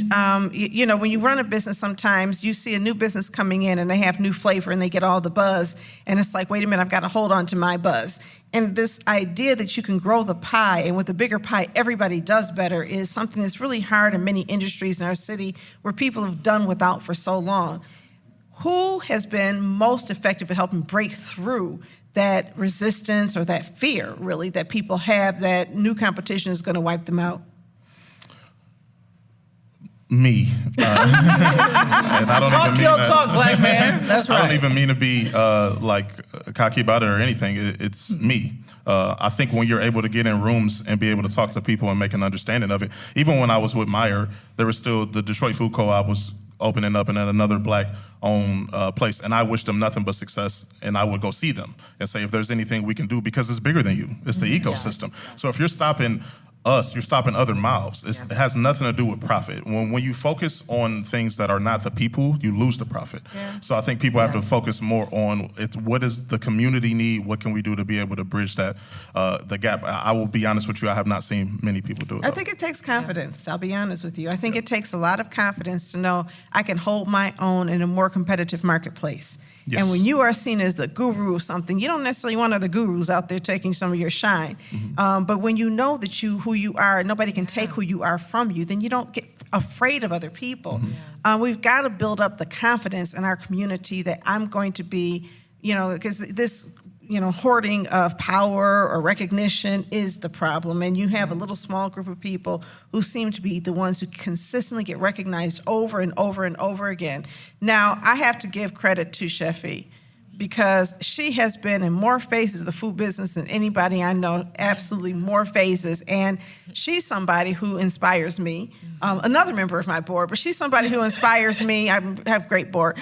when you run a business, sometimes you see a new business coming in and they have new flavor and they get all the buzz. And it's like, wait a minute, I've got to hold on to my buzz. And this idea that you can grow the pie, and with a bigger pie, everybody does better, is something that's really hard in many industries in our city where people have done without for so long. Who has been most effective at helping break through that resistance or that fear, really, that people have that new competition is going to wipe them out? Me. And I don't Talk even your mean that. talk, black man. That's right. I don't even mean to be cocky about it or anything. It's me. I think when you're able to get in rooms and be able to talk to people and make an understanding of it, even when I was with Meyer, there was still the Detroit Food Co-op was opening up in another black-owned place, and I wished them nothing but success, and I would go see them and say if there's anything we can do, because it's bigger than you. It's the ecosystem. So if you're stopping us, you're stopping other mouths. It has nothing to do with profit. When you focus on things that are not the people, you lose the profit. So I think people have to focus more on what does the community need, what can we do to be able to bridge that the gap. I will be honest with you, I have not seen many people do it. I think it takes confidence, I'll be honest with you. I think it takes a lot of confidence to know I can hold my own in a more competitive marketplace. Yes. And when you are seen as the guru of something, you don't necessarily want other gurus out there taking some of your shine. But when you know that who you are, nobody can take who you are from you, then you don't get afraid of other people. We've got to build up the confidence in our community that I'm going to be, because this hoarding of power or recognition is the problem. And you have a little small group of people who seem to be the ones who consistently get recognized over and over and over again. Now, I have to give credit to Chef E, because she has been in more phases of the food business than anybody I know, absolutely more phases. And she's somebody who inspires me. Another member of my board, but she's somebody who inspires me. I have a great board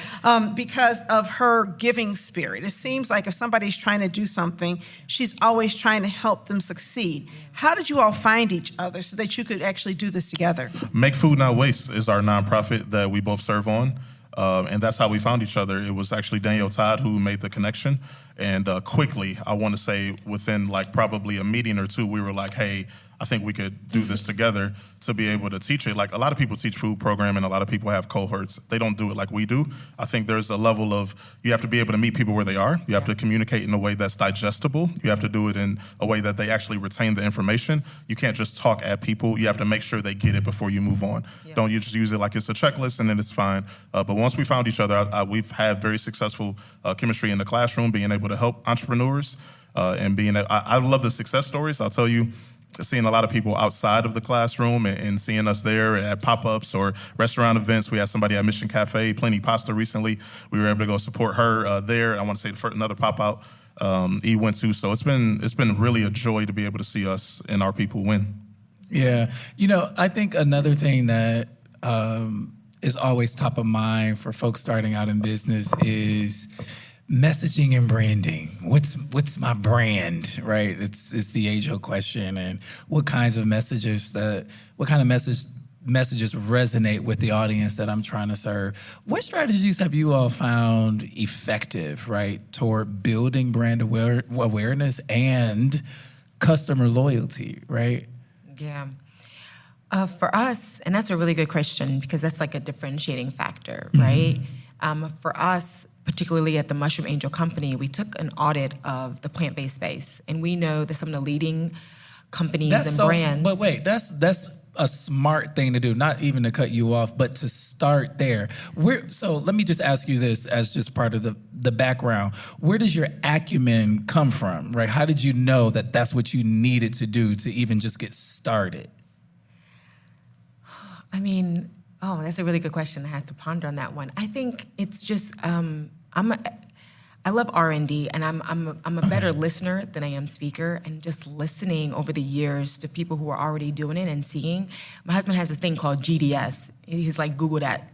because of her giving spirit. It seems like if somebody's trying to do something, she's always trying to help them succeed. How did you all find each other so that you could actually do this together? Make Food Not Waste is our nonprofit that we both serve on. And that's how we found each other. It was actually Daniel Todd who made the connection. And quickly, I want to say within probably a meeting or two, we were like, hey, I think we could do this together to be able to teach it. Like a lot of people teach food programming, a lot of people have cohorts. They don't do it like we do. I think there's a level of, you have to be able to meet people where they are. You have to communicate in a way that's digestible. You have to do it in a way that they actually retain the information. You can't just talk at people. You have to make sure they get it before you move on. Don't you just use it like it's a checklist and then it's fine. But once we found each other, we've had very successful chemistry in the classroom, being able to help entrepreneurs and I love the success stories. I'll tell you, seeing a lot of people outside of the classroom and seeing us there at pop-ups or restaurant events. We had somebody at Mission Cafe, Plenty Pasta recently. We were able to go support her there. I want to say another pop-out he went to. So it's been really a joy to be able to see us and our people win. Yeah. I think another thing that is always top of mind for folks starting out in business is messaging and branding. What's my brand, right? It's the age-old question, and what kind of messages resonate with the audience that I'm trying to serve. What strategies have you all found effective, right, toward building brand awareness and customer loyalty, right? Yeah. For us, and that's a really good question because that's like a differentiating factor, right? For us, particularly at the Mushroom Angel Company, we took an audit of the plant-based space, and we know that some of the leading companies and brands. But wait, that's a smart thing to do, not even to cut you off, but to start there. So let me just ask you this as just part of the background. Where does your acumen come from, right? How did you know that that's what you needed to do to even just get started? I mean, that's a really good question. I have to ponder on that one. I think it's just I love R&D, and I'm a better listener than I am speaker. And just listening over the years to people who are already doing it and seeing. My husband has a thing called GDS. He's like, Google that.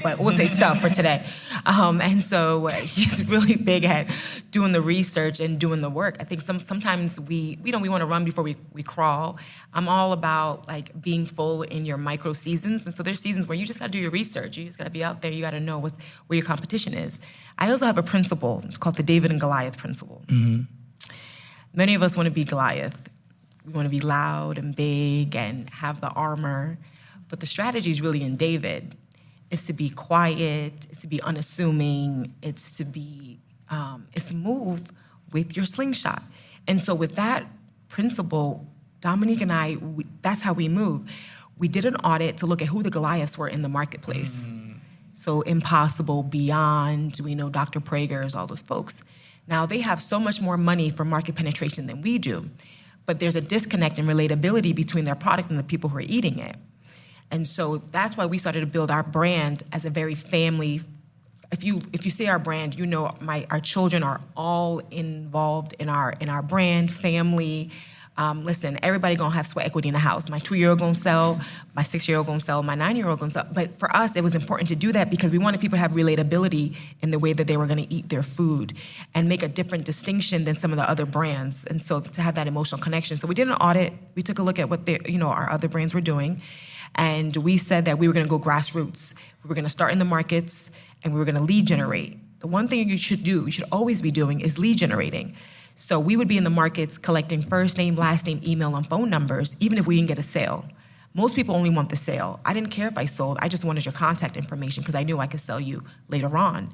But we'll say stuff for today. And so he's really big at doing the research and doing the work. I think sometimes we want to run before we crawl. I'm all about being full in your micro seasons. And so there's seasons where you just got to do your research. You just got to be out there. You got to know where your competition is. I also have a principle. It's called the David and Goliath principle. Mm-hmm. Many of us want to be Goliath. We want to be loud and big and have the armor. But the strategy is really in David. It's to be quiet, it's to be unassuming, it's to move with your slingshot. And so with that principle, Dominique and I, that's how we move. We did an audit to look at who the Goliaths were in the marketplace. So Impossible, Beyond, we know Dr. Prager's, all those folks. Now, they have so much more money for market penetration than we do, but there's a disconnect in relatability between their product and the people who are eating it. And so that's why we started to build our brand as a very family. If you see our brand, you know our children are all involved in our brand, family. Listen, everybody gonna have sweat equity in the house. My 2-year-old gonna sell, my 6-year-old gonna sell, my 9-year-old gonna sell. But for us, it was important to do that because we wanted people to have relatability in the way that they were gonna eat their food and make a different distinction than some of the other brands. And so to have that emotional connection. So we did an audit. We took a look at what our other brands were doing. And we said that we were gonna go grassroots. We were gonna start in the markets and we were gonna lead generate. The one thing you should always be doing is lead generating. So we would be in the markets collecting first name, last name, email, and phone numbers, even if we didn't get a sale. Most people only want the sale. I didn't care if I sold. I just wanted your contact information because I knew I could sell you later on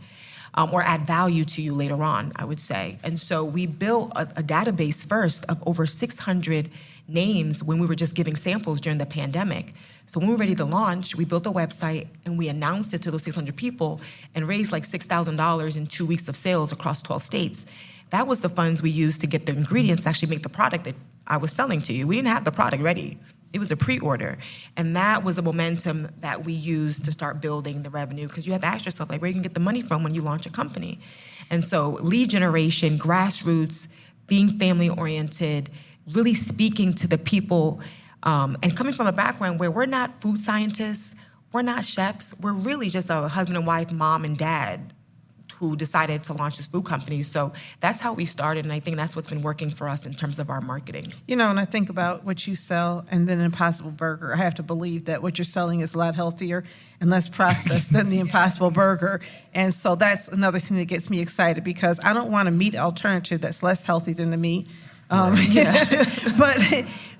or add value to you later on, I would say. And so we built a database first of over 600 names when we were just giving samples during the pandemic. So when we were ready to launch, we built a website and we announced it to those 600 people and raised like $6,000 in 2 weeks of sales across 12 states. That was the funds we used to get the ingredients to actually make the product that I was selling to you. We didn't have the product ready. It was a pre-order. And that was the momentum that we used to start building the revenue because you have to ask yourself, like, where you can get the money from when you launch a company. And so lead generation, grassroots, being family-oriented, really speaking to the people, and coming from a background where we're not food scientists, we're not chefs, we're really just a husband and wife, mom and dad who decided to launch this food company. So that's how we started, and I think that's what's been working for us in terms of our marketing. You know, when I think about what you sell and then an Impossible Burger, I have to believe that what you're selling is a lot healthier and less processed than the Impossible Burger. And so that's another thing that gets me excited because I don't want a meat alternative that's less healthy than the meat. But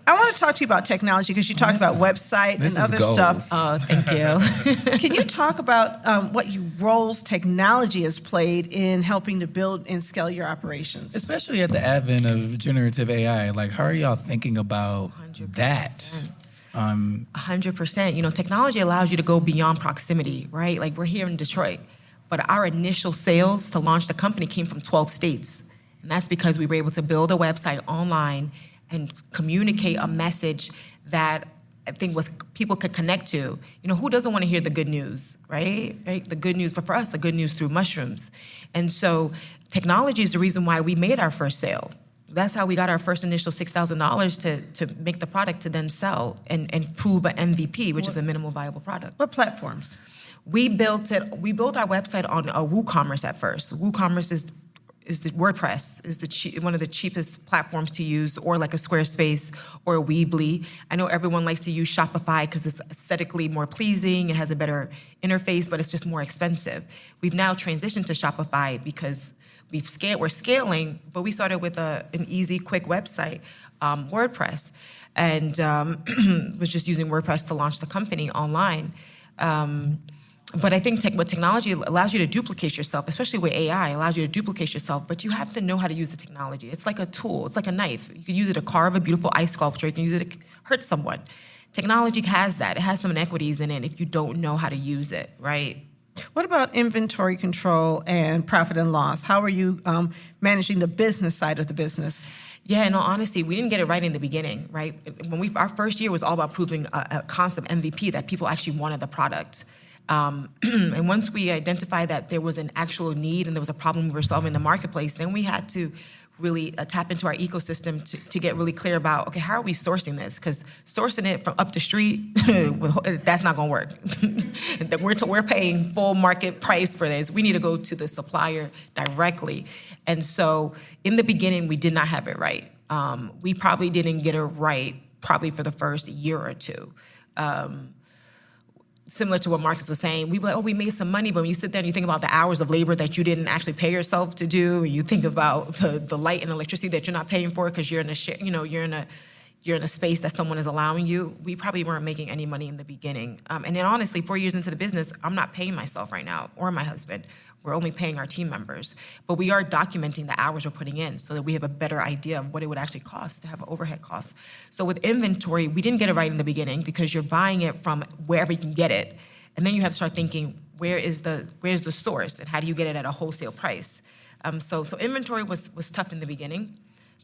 I want to talk to you about technology because you talked about website and other stuff. Oh, thank you. Can you talk about what roles technology has played in helping to build and scale your operations? Especially at the advent of generative AI, like how are y'all thinking about 100%. that? 100%. You know, technology allows you to go beyond proximity, right? Like we're here in Detroit, but our initial sales to launch the company came from 12 states. And that's because we were able to build a website online and communicate a message that I think people could connect to. You know, who doesn't want to hear the good news, right? The good news, but for us, the good news through mushrooms. And so technology is the reason why we made our first sale. That's how we got our first initial $6,000 to make the product to then sell and prove an MVP, which is a minimal viable product. What platforms? We built our website on WooCommerce at first. WooCommerce is the WordPress is one of the cheapest platforms to use, or like a Squarespace or a Weebly. I know everyone likes to use Shopify because it's aesthetically more pleasing, it has a better interface, but it's just more expensive. We've now transitioned to Shopify because we're scaling, but we started with an easy, quick website, WordPress, and was just using WordPress to launch the company online. But I think what technology allows you to duplicate yourself, especially with AI, allows you to duplicate yourself, but you have to know how to use the technology. It's like a tool. It's like a knife. You can use it to carve a beautiful ice sculpture. You can use it to hurt someone. Technology has that. It has some inequities in it if you don't know how to use it, right? What about inventory control and profit and loss? How are you managing the business side of the business? Yeah, in all honesty, we didn't get it right in the beginning, right? Our first year was all about proving a concept MVP that people actually wanted the product. And once we identified that there was an actual need and there was a problem we were solving in the marketplace, then we had to really tap into our ecosystem to get really clear about, okay, how are we sourcing this? Because sourcing it from up the street, that's not going to work. We're paying full market price for this. We need to go to the supplier directly. And so in the beginning, we did not have it right. We probably didn't get it right probably for the first year or two. Similar to what Marcus was saying, we were like, oh, we made some money, but when you sit there and you think about the hours of labor that you didn't actually pay yourself to do, and you think about the light and electricity that you're not paying for because you're in a you're in a space that someone is allowing you, we probably weren't making any money in the beginning. And then honestly, 4 years into the business, I'm not paying myself right now or my husband. We're only paying our team members. But we are documenting the hours we're putting in so that we have a better idea of what it would actually cost to have an overhead cost. So with inventory, we didn't get it right in the beginning because you're buying it from wherever you can get it. And then you have to start thinking, where's the source and how do you get it at a wholesale price? So inventory was tough in the beginning.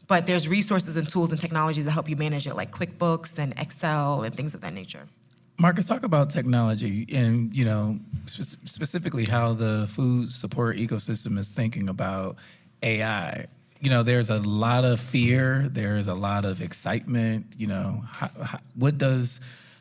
But there's resources and tools and technologies that help you manage it, like QuickBooks and Excel and things of that nature. Marcus, talk about technology and, specifically how the food support ecosystem is thinking about AI. There's a lot of fear. There's a lot of excitement.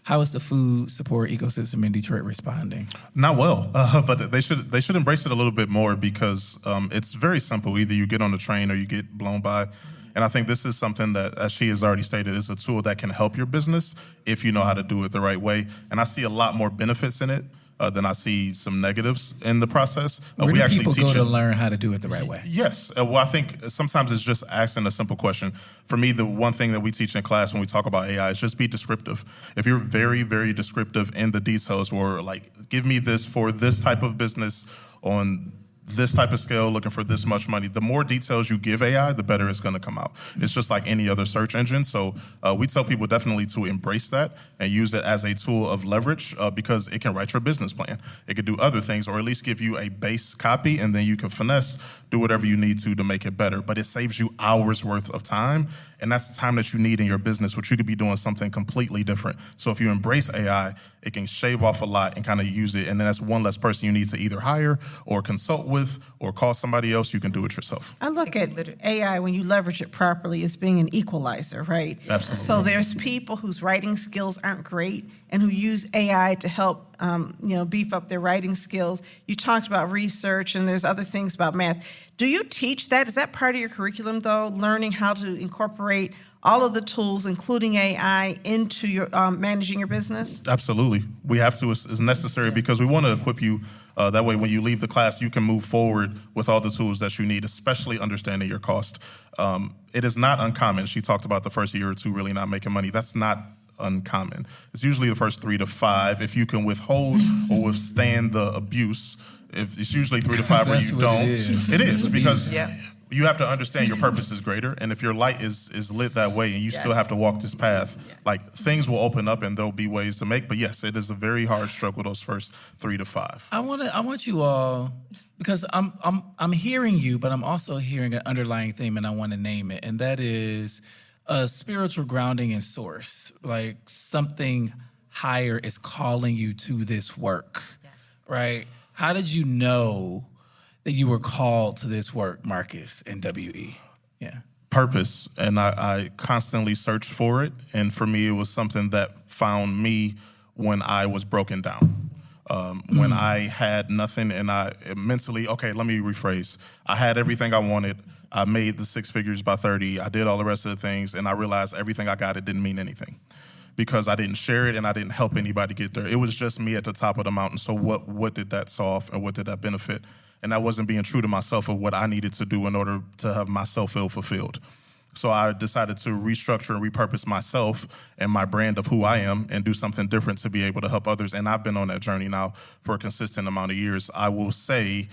How is the food support ecosystem in Detroit responding? Not well, but they should embrace it a little bit more because it's very simple. Either you get on the train or you get blown by. And I think this is something that, as she has already stated, is a tool that can help your business if you know how to do it the right way. And I see a lot more benefits in it than I see some negatives in the process. Where do people go to learn how to do it the right way? Yes. Well, I think sometimes it's just asking a simple question. For me, the one thing that we teach in class when we talk about AI is just be descriptive. If you're very, very descriptive in the details, or like, give me this for this type of business on this type of scale, looking for this much money, the more details you give AI, the better it's going to come out. It's just like any other search engine. So we tell people definitely to embrace that and use it as a tool of leverage because it can write your business plan. It could do other things, or at least give you a base copy, and then you can finesse, do whatever you need to make it better. But it saves you hours worth of time, and that's the time that you need in your business, which you could be doing something completely different. So if you embrace AI, it can shave off a lot and kind of use it, and then that's one less person you need to either hire or consult with or call somebody else. You can do it yourself. I look at AI, when you leverage it properly, as being an equalizer, right? Absolutely. So there's people whose writing skills aren't great and who use AI to help beef up their writing skills. You talked about research, and there's other things about math. Do you teach that? Is that part of your curriculum, though, learning how to incorporate all of the tools, including AI, into your managing your business? Absolutely. We have to. It's necessary because we want to equip you. That way, when you leave the class, you can move forward with all the tools that you need, especially understanding your cost. It is not uncommon. She talked about the first year or two really not making money. That's not uncommon. It's usually the first 3 to 5. If you can withhold or withstand the abuse, if it's usually 3 to 5 where you don't. It is because you have to understand your purpose is greater, and if your light is lit that way, and you still have to walk this path, like things will open up and there'll be ways to make. But yes, it is a very hard struggle those first 3 to 5. I want you all, because I'm hearing you, but I'm also hearing an underlying theme, and I want to name it, and that is a spiritual grounding and source, like something higher is calling you to this work, right? How did you know that you were called to this work, Marcus and WE? Yeah. Purpose, and I constantly searched for it, and for me, it was something that found me when I was broken down. When I had nothing, and I mentally, let me rephrase. I had everything I wanted. I made the 6 figures by 30. I did all the rest of the things, and I realized everything I got, it didn't mean anything because I didn't share it and I didn't help anybody get there. It was just me at the top of the mountain. So what did that solve and what did that benefit? And I wasn't being true to myself of what I needed to do in order to have myself feel fulfilled. So I decided to restructure and repurpose myself and my brand of who I am and do something different to be able to help others. And I've been on that journey now for a consistent amount of years. I will say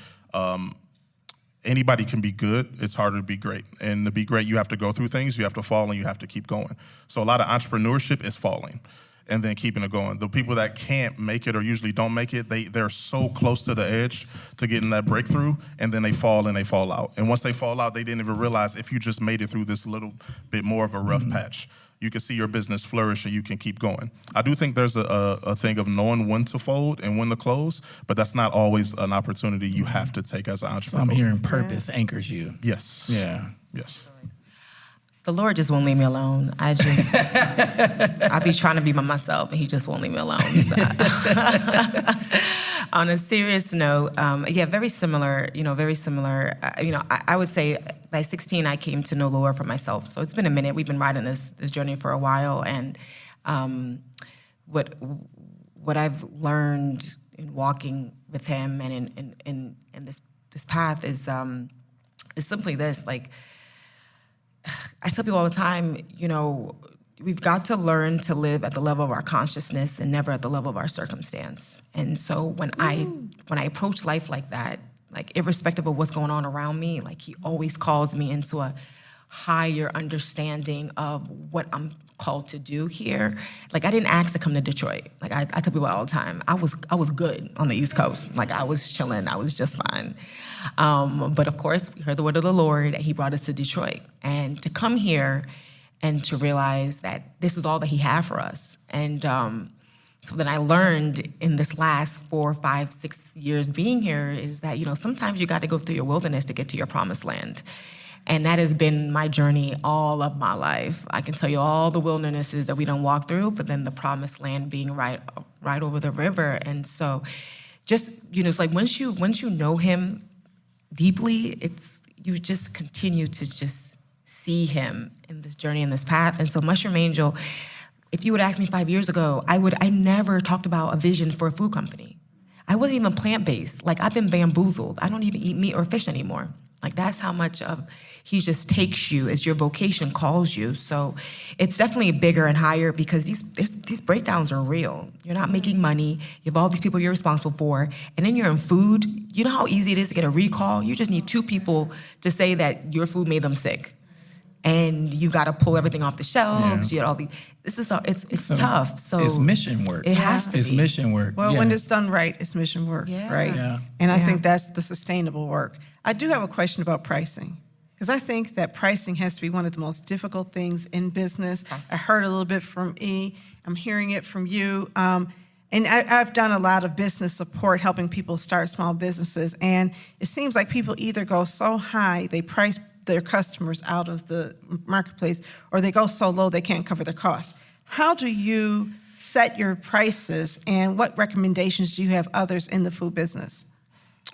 anybody can be good. It's harder to be great. And to be great, you have to go through things, you have to fall, and you have to keep going. So a lot of entrepreneurship is falling and then keeping it going. The people that can't make it or usually don't make it, they're so close to the edge to getting that breakthrough, and then they fall and they fall out. And once they fall out, they didn't even realize if you just made it through this little bit more of a rough patch, you can see your business flourish and you can keep going. I do think there's a thing of knowing when to fold and when to close, but that's not always an opportunity you have to take as an entrepreneur. So I'm hearing purpose anchors you. Yes. Yeah. Yes. The Lord just won't leave me alone. I be trying to be by myself, and He just won't leave me alone. On a serious note, very similar. I would say by 16, I came to know the Lord for myself. So it's been a minute. We've been riding this journey for a while, and what I've learned in walking with Him and in this path is simply this, like. I tell people all the time, we've got to learn to live at the level of our consciousness and never at the level of our circumstance. And so when I approach life like that, like irrespective of what's going on around me, like he always calls me into a higher understanding of what I'm called to do here. Like I didn't ask to come to Detroit. Like I tell people all the time, I was good on the East Coast. Like I was chilling, I was just fine. But of course, we heard the word of the Lord, and he brought us to Detroit. And to come here and to realize that this is all that he had for us. And so then I learned in this last 4, 5, 6 years being here is that, sometimes you got to go through your wilderness to get to your promised land. And that has been my journey all of my life. I can tell you all the wildernesses that we don't walk through, but then the promised land being right over the river. And so just, it's like once you know him deeply, you just continue to just see him in this journey, in this path. And so Mushroom Angel, if you would ask me 5 years ago, I never talked about a vision for a food company. I wasn't even plant-based. Like I've been bamboozled. I don't even eat meat or fish anymore. Like that's how much of he just takes you as your vocation calls you. So it's definitely bigger and higher because these breakdowns are real. You're not making money. You have all these people you're responsible for. And then you're in food. You know how easy it is to get a recall? You just need 2 people to say that your food made them sick. And you got to pull everything off the shelves. You had all these. It's tough. So it's mission work. It has to be. It's mission work. Well, when it's done right, it's mission work, right? Yeah. And I think that's the sustainable work. I do have a question about pricing, because I think that pricing has to be one of the most difficult things in business. I heard a little bit from E. I'm hearing it from you. And I've done a lot of business support, helping people start small businesses. And it seems like people either go so high, they price their customers out of the marketplace, or they go so low they can't cover their costs. How do you set your prices, and what recommendations do you have others in the food business?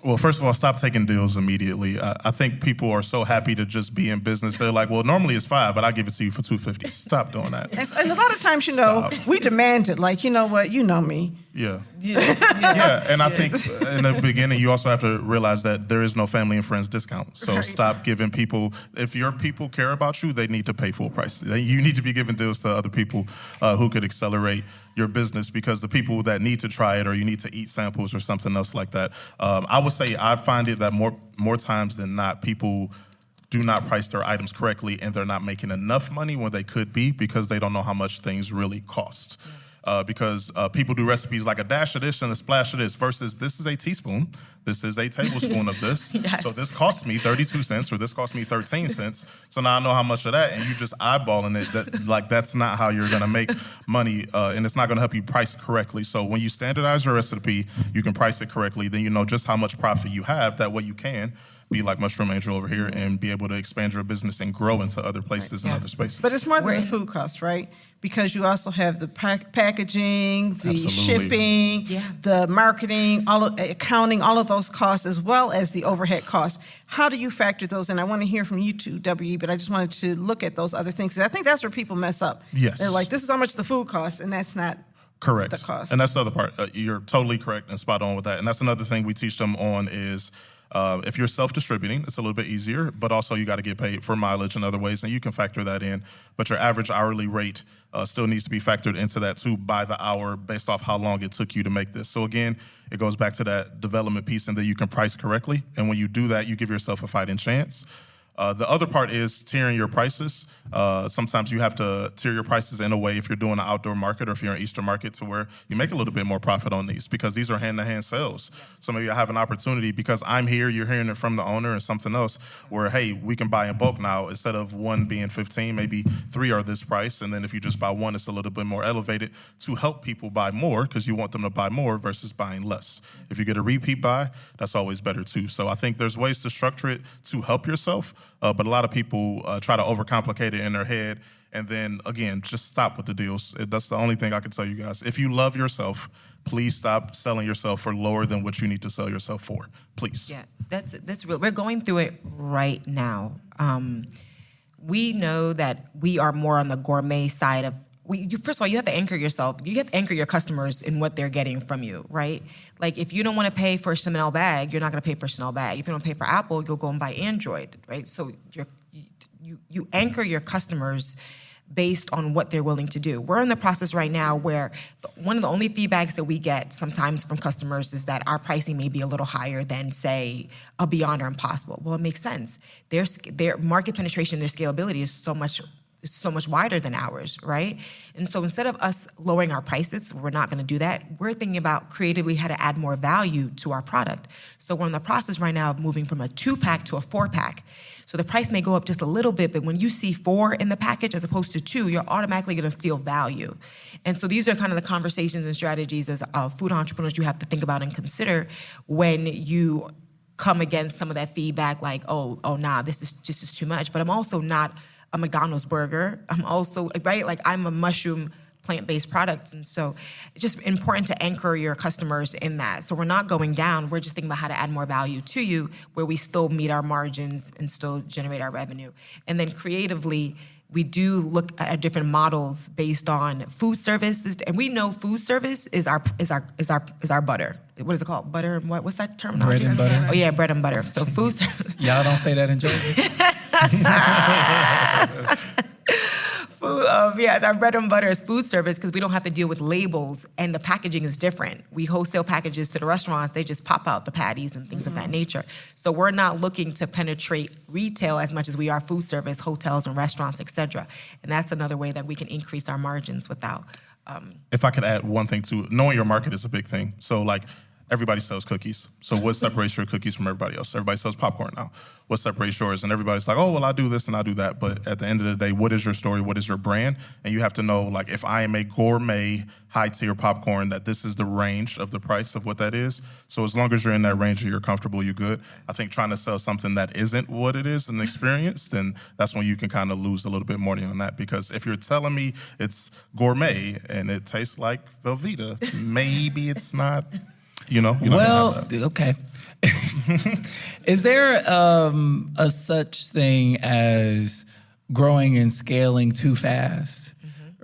Well, first of all, stop taking deals immediately. I think people are so happy to just be in business. They're like, well, normally it's $5, but I'll give it to you for $2.50. Stop doing that. And a lot of times, we demand it. Like, you know what? You know me. Yeah. And I think in the beginning, you also have to realize that there is no family and friends discount. So stop giving people, if your people care about you, they need to pay full price. You need to be giving deals to other people who could accelerate your business, because the people that need to try it, or you need to eat samples or something else like that. I would say I find it that more times than not, people do not price their items correctly, and they're not making enough money when they could be, because they don't know how much things really cost. Because people do recipes like a dash of this and a splash of this, versus this is a teaspoon, this is a tablespoon of this. So this cost me 32 cents, or this cost me 13 cents. So now I know how much of that, and you just eyeballing it. That's not how you're gonna make money, and it's not gonna help you price correctly. So when you standardize your recipe, you can price it correctly, then you know just how much profit you have. That way you can be like Mushroom Angel over here and be able to expand your business and grow into other places and other spaces. But it's more than the food cost, right? Because you also have the packaging, the shipping, the marketing, accounting, all of those costs, as well as the overhead costs. How do you factor those in? I want to hear from you too, W.E., but I just wanted to look at those other things, because I think that's where people mess up. Yes. They're like, this is how much the food costs, and that's not correct. The cost. And that's the other part. You're totally correct and spot on with that. And that's another thing we teach them on is, if you're self-distributing, it's a little bit easier, but also you got to get paid for mileage and other ways, and you can factor that in. But your average hourly rate still needs to be factored into that too, by the hour, based off how long it took you to make this. So again, it goes back to that development piece, and that you can price correctly. And when you do that, you give yourself a fighting chance. The other part is tiering your prices. Sometimes you have to tier your prices in a way, if you're doing an outdoor market or if you're an Easter market, to where you make a little bit more profit on these, because these are hand-to-hand sales. So maybe I have an opportunity, because I'm here, you're hearing it from the owner and something else, where, hey, we can buy in bulk now. Instead of one being 15, maybe 3 are this price. And then if you just buy one, it's a little bit more elevated to help people buy more, because you want them to buy more versus buying less. If you get a repeat buy, that's always better too. So I think there's ways to structure it to help yourself. But a lot of people try to overcomplicate it in their head. And then, again, just stop with the deals. That's the only thing I can tell you guys. If you love yourself, please stop selling yourself for lower than what you need to sell yourself for. Please. Yeah, that's real. We're going through it right now. We know that we are more on the gourmet side of, first of all, you have to anchor yourself. You have to anchor your customers in what they're getting from you, right? Like, if you don't want to pay for a Chanel bag, you're not going to pay for a Chanel bag. If you don't pay for Apple, you'll go and buy Android, right? So you anchor your customers based on what they're willing to do. We're in the process right now where one of the only feedbacks that we get sometimes from customers is that our pricing may be a little higher than, say, a Beyond or Impossible. Well, it makes sense. Their market penetration, their scalability is so much wider than ours, right? And so instead of us lowering our prices, we're not going to do that. We're thinking about creatively how to add more value to our product. So we're in the process right now of moving from a 2-pack to a 4-pack. So the price may go up just a little bit, but when you see 4 in the package as opposed to 2, you're automatically going to feel value. And so these are kind of the conversations and strategies as food entrepreneurs you have to think about and consider when you come against some of that feedback like, oh, nah, this is too much. But I'm also not a McDonald's burger. I'm also, right, like I'm a mushroom plant-based product. And so it's just important to anchor your customers in that. So we're not going down. We're just thinking about how to add more value to you where we still meet our margins and still generate our revenue. And then creatively, we do look at different models based on food services, and we know food service is our butter. What is it called? Butter? What's that terminology? Bread and butter. Oh yeah, bread and butter. So food service. Y'all don't say that in Jersey. Our bread and butter is food service because we don't have to deal with labels and the packaging is different. We wholesale packages to the restaurants, they just pop out the patties and things of that nature. So we're not looking to penetrate retail as much as we are food service, hotels and restaurants, et cetera. And that's another way that we can increase our margins without. If I could add one thing too, knowing your market is a big thing. So like, everybody sells cookies. So what separates your cookies from everybody else? Everybody sells popcorn now. What separates yours? And everybody's like, oh, well, I do this and I do that. But at the end of the day, what is your story? What is your brand? And you have to know, like, if I am a gourmet, high-tier popcorn, that this is the range of the price of what that is. So as long as you're in that range and you're comfortable, you're good. I think trying to sell something that isn't what it is, an experience, then that's when you can kind of lose a little bit money on that. Because if you're telling me it's gourmet and it tastes like Velveeta, maybe it's not... You know well, okay. Is there a such thing as growing and scaling too fast,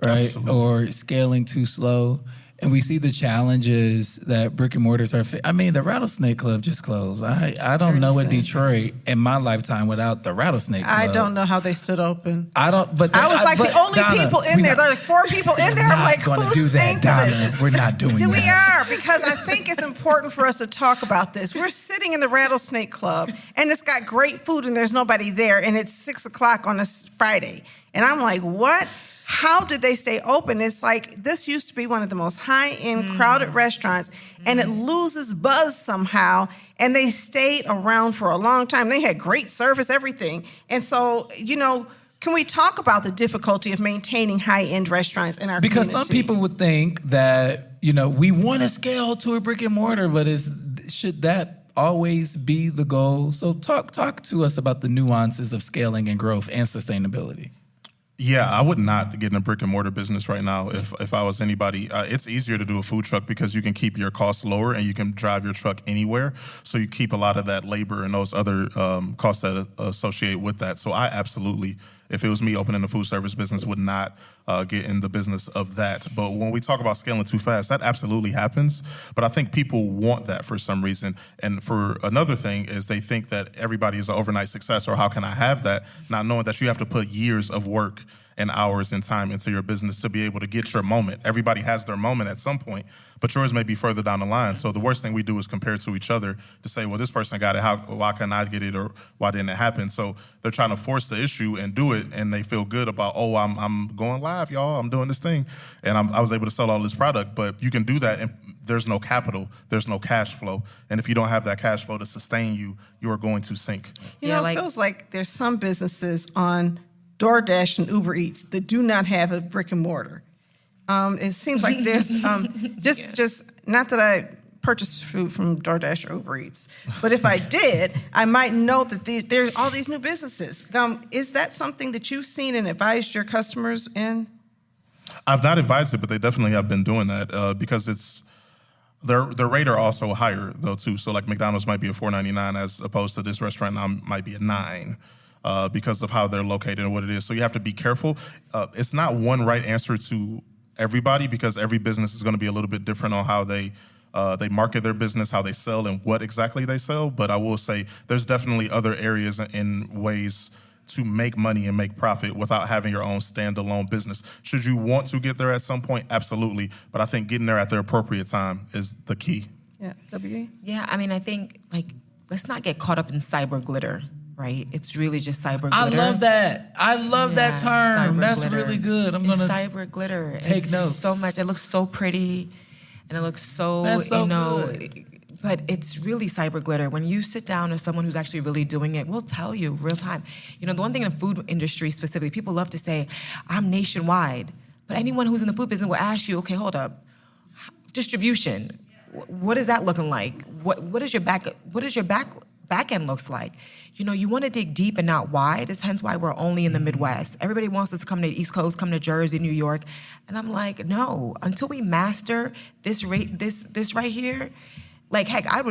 right? Absolutely. Or scaling too slow? And we see the challenges that brick and mortars are. I mean, the Rattlesnake Club just closed. I don't know a Detroit in my lifetime without the Rattlesnake Club. I don't know how they stood open. I don't. But I was like the only people in there. There are like 4 people in there. I'm like, who's do that, paying for Donna. this? We're not doing that. We are, because I think it's important for us to talk about this. We're sitting in the Rattlesnake Club, and it's got great food, and there's nobody there, and it's 6 o'clock on a Friday. And I'm like, what? How did they stay open? It's like, this used to be one of the most high-end, crowded restaurants, and it loses buzz somehow, and they stayed around for a long time. They had great service, everything. And so, can we talk about the difficulty of maintaining high-end restaurants in our community? Because some people would think that, we want to scale to a brick and mortar, but should that always be the goal? So talk to us about the nuances of scaling and growth and sustainability. Yeah, I would not get in a brick and mortar business right now if I was anybody. It's easier to do a food truck because you can keep your costs lower and you can drive your truck anywhere. So you keep a lot of that labor and those other costs that associate with that. So I absolutely, if it was me opening a food service business, would not get in the business of that. But when we talk about scaling too fast, that absolutely happens. But I think people want that for some reason. And for another thing is they think that everybody is an overnight success, or how can I have that? Not knowing that you have to put years of work and hours and time into your business to be able to get your moment. Everybody has their moment at some point, but yours may be further down the line. So the worst thing we do is compare to each other to say, well, this person got it, why can't I get it, or why didn't it happen? So they're trying to force the issue and do it, and they feel good about, oh, I'm going live, y'all, I'm doing this thing, and I was able to sell all this product. But you can do that, and there's no capital, there's no cash flow, and if you don't have that cash flow to sustain you, you are going to sink. It feels like there's some businesses on DoorDash and Uber Eats that do not have a brick and mortar. It seems like there's just not that I purchase food from DoorDash or Uber Eats, but if I did, I might know that there's all these new businesses. Is that something that you've seen and advised your customers in? I've not advised it, but they definitely have been doing that because it's their rate are also higher though too. So like McDonald's might be a $4.99 as opposed to this restaurant now might be a $9. Because of how they're located and what it is. So you have to be careful. It's not one right answer to everybody because every business is going to be a little bit different on how they market their business, how they sell, and what exactly they sell. But I will say there's definitely other areas and ways to make money and make profit without having your own standalone business. Should you want to get there at some point? Absolutely. But I think getting there at the appropriate time is the key. Yeah, W. Yeah, I mean, I think, like, let's not get caught up in cyber glitter, right? It's really just cyber glitter. I love that. I love that term. cyber That's glitter. really good. I'm It's gonna cyber glitter. take It's notes. just so much. It looks so pretty, and it looks so, That's so good. But it's really cyber glitter. When you sit down with someone who's actually really doing it, we'll tell you real time. You know, the one thing in the food industry specifically, people love to say, I'm nationwide. But anyone who's in the food business will ask you, okay, hold up, distribution. What is that looking like? What is your back end looks like? You know, you want to dig deep and not wide. It's hence why we're only in the Midwest. Everybody wants us to come to the East Coast, come to Jersey, New York, and I'm like, no. Until we master this right here. Like, heck, I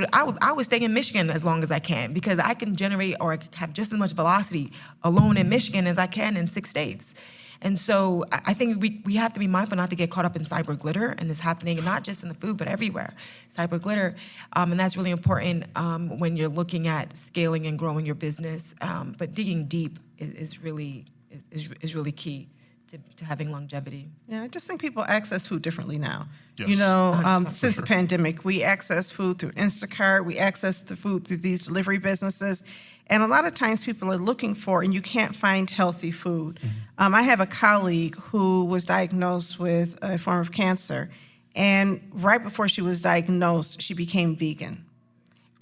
would stay in Michigan as long as I can, because I can generate or have just as much velocity alone in Michigan as I can in 6 states. And so I think we have to be mindful not to get caught up in cyber glitter, and it's happening not just in the food, but everywhere, cyber glitter. And that's really important when you're looking at scaling and growing your business. But digging deep is really key to having longevity. Yeah, I just think people access food differently now. Yes. You know, 100%. since the pandemic, we access food through Instacart, we access the food through these delivery businesses, and a lot of times people are looking for, and you can't find healthy food. I have a colleague who was diagnosed with a form of cancer, and right before she was diagnosed, she became vegan.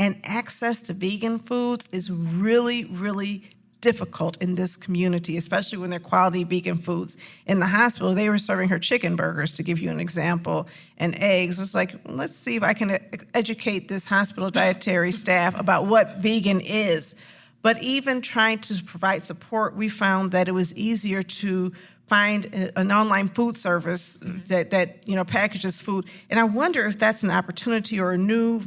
And access to vegan foods is really, really difficult in this community, especially when they're quality vegan foods. In the hospital, they were serving her chicken burgers, to give you an example, and eggs. It's like, let's see if I can educate this hospital dietary staff about what vegan is. But even trying to provide support, we found that it was easier to find an online food service that packages food. And I wonder if that's an opportunity or a new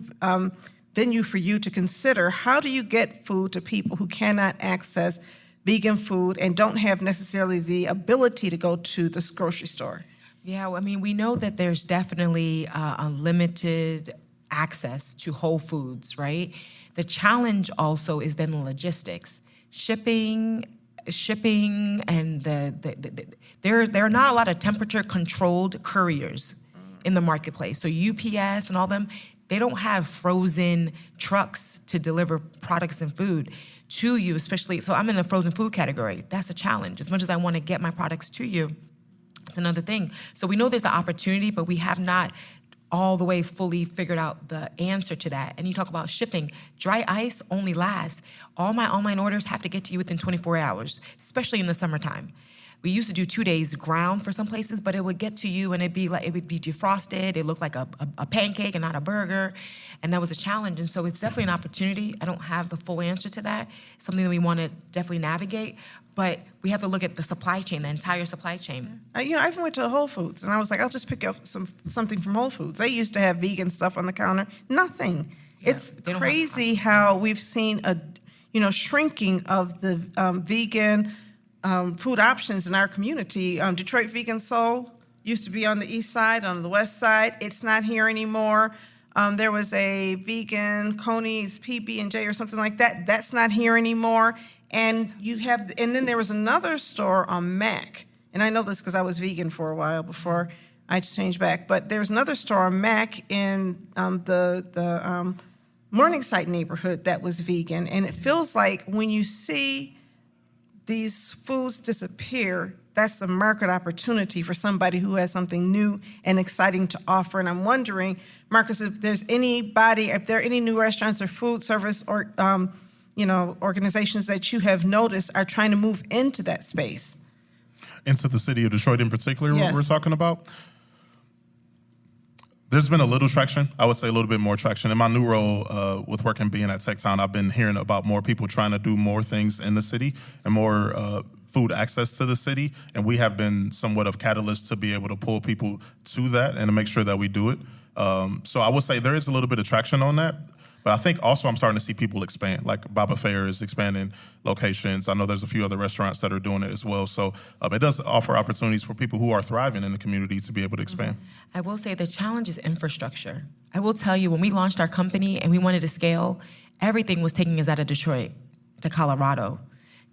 venue for you to consider. How do you get food to people who cannot access vegan food and don't have necessarily the ability to go to this grocery store? Yeah, I mean, we know that there's definitely a limited access to whole foods, right? The challenge also is then the logistics, shipping, and there are not a lot of temperature-controlled couriers in the marketplace. So UPS and all them, they don't have frozen trucks to deliver products and food to you, especially. So I'm in the frozen food category. That's a challenge. As much as I want to get my products to you, it's another thing. So we know there's the opportunity, but we have not all the way fully figured out the answer to that. And you talk about shipping. Dry ice only lasts. All my online orders have to get to you within 24 hours, especially in the summertime. We used to do 2 days ground for some places, but it would get to you and it would be defrosted. It looked like a pancake and not a burger. And that was a challenge. And so it's definitely an opportunity. I don't have the full answer to that. It's something that we want to definitely navigate. But we have to look at the supply chain, the entire supply chain. I even went to Whole Foods, and I was like, I'll just pick up something from Whole Foods. They used to have vegan stuff on the counter. Nothing. Yeah, It's they don't crazy how we've seen a shrinking of the vegan food options in our community. Detroit Vegan Soul used to be on the east side, on the west side. It's not here anymore. There was a vegan Coney's PB&J or something like that. That's not here anymore. And then there was another store on Mac. And I know this because I was vegan for a while before I changed back. But there's another store on Mac in the Morningside neighborhood that was vegan. And it feels like when you see these foods disappear, that's a market opportunity for somebody who has something new and exciting to offer. And I'm wondering, Marcus, if there are any new restaurants or food service or organizations that you have noticed are trying to move into that space. Into the city of Detroit in particular, Yes. what we're talking about? There's been a little traction. I would say a little bit more traction. In my new role with working being at Tech Town, I've been hearing about more people trying to do more things in the city and more food access to the city. And we have been somewhat of catalysts to be able to pull people to that and to make sure that we do it. So I would say there is a little bit of traction on that. But I think also I'm starting to see people expand, like Baba Fair is expanding locations. I know there's a few other restaurants that are doing it as well. So it does offer opportunities for people who are thriving in the community to be able to expand. I will say the challenge is infrastructure. I will tell you, when we launched our company and we wanted to scale, everything was taking us out of Detroit to Colorado.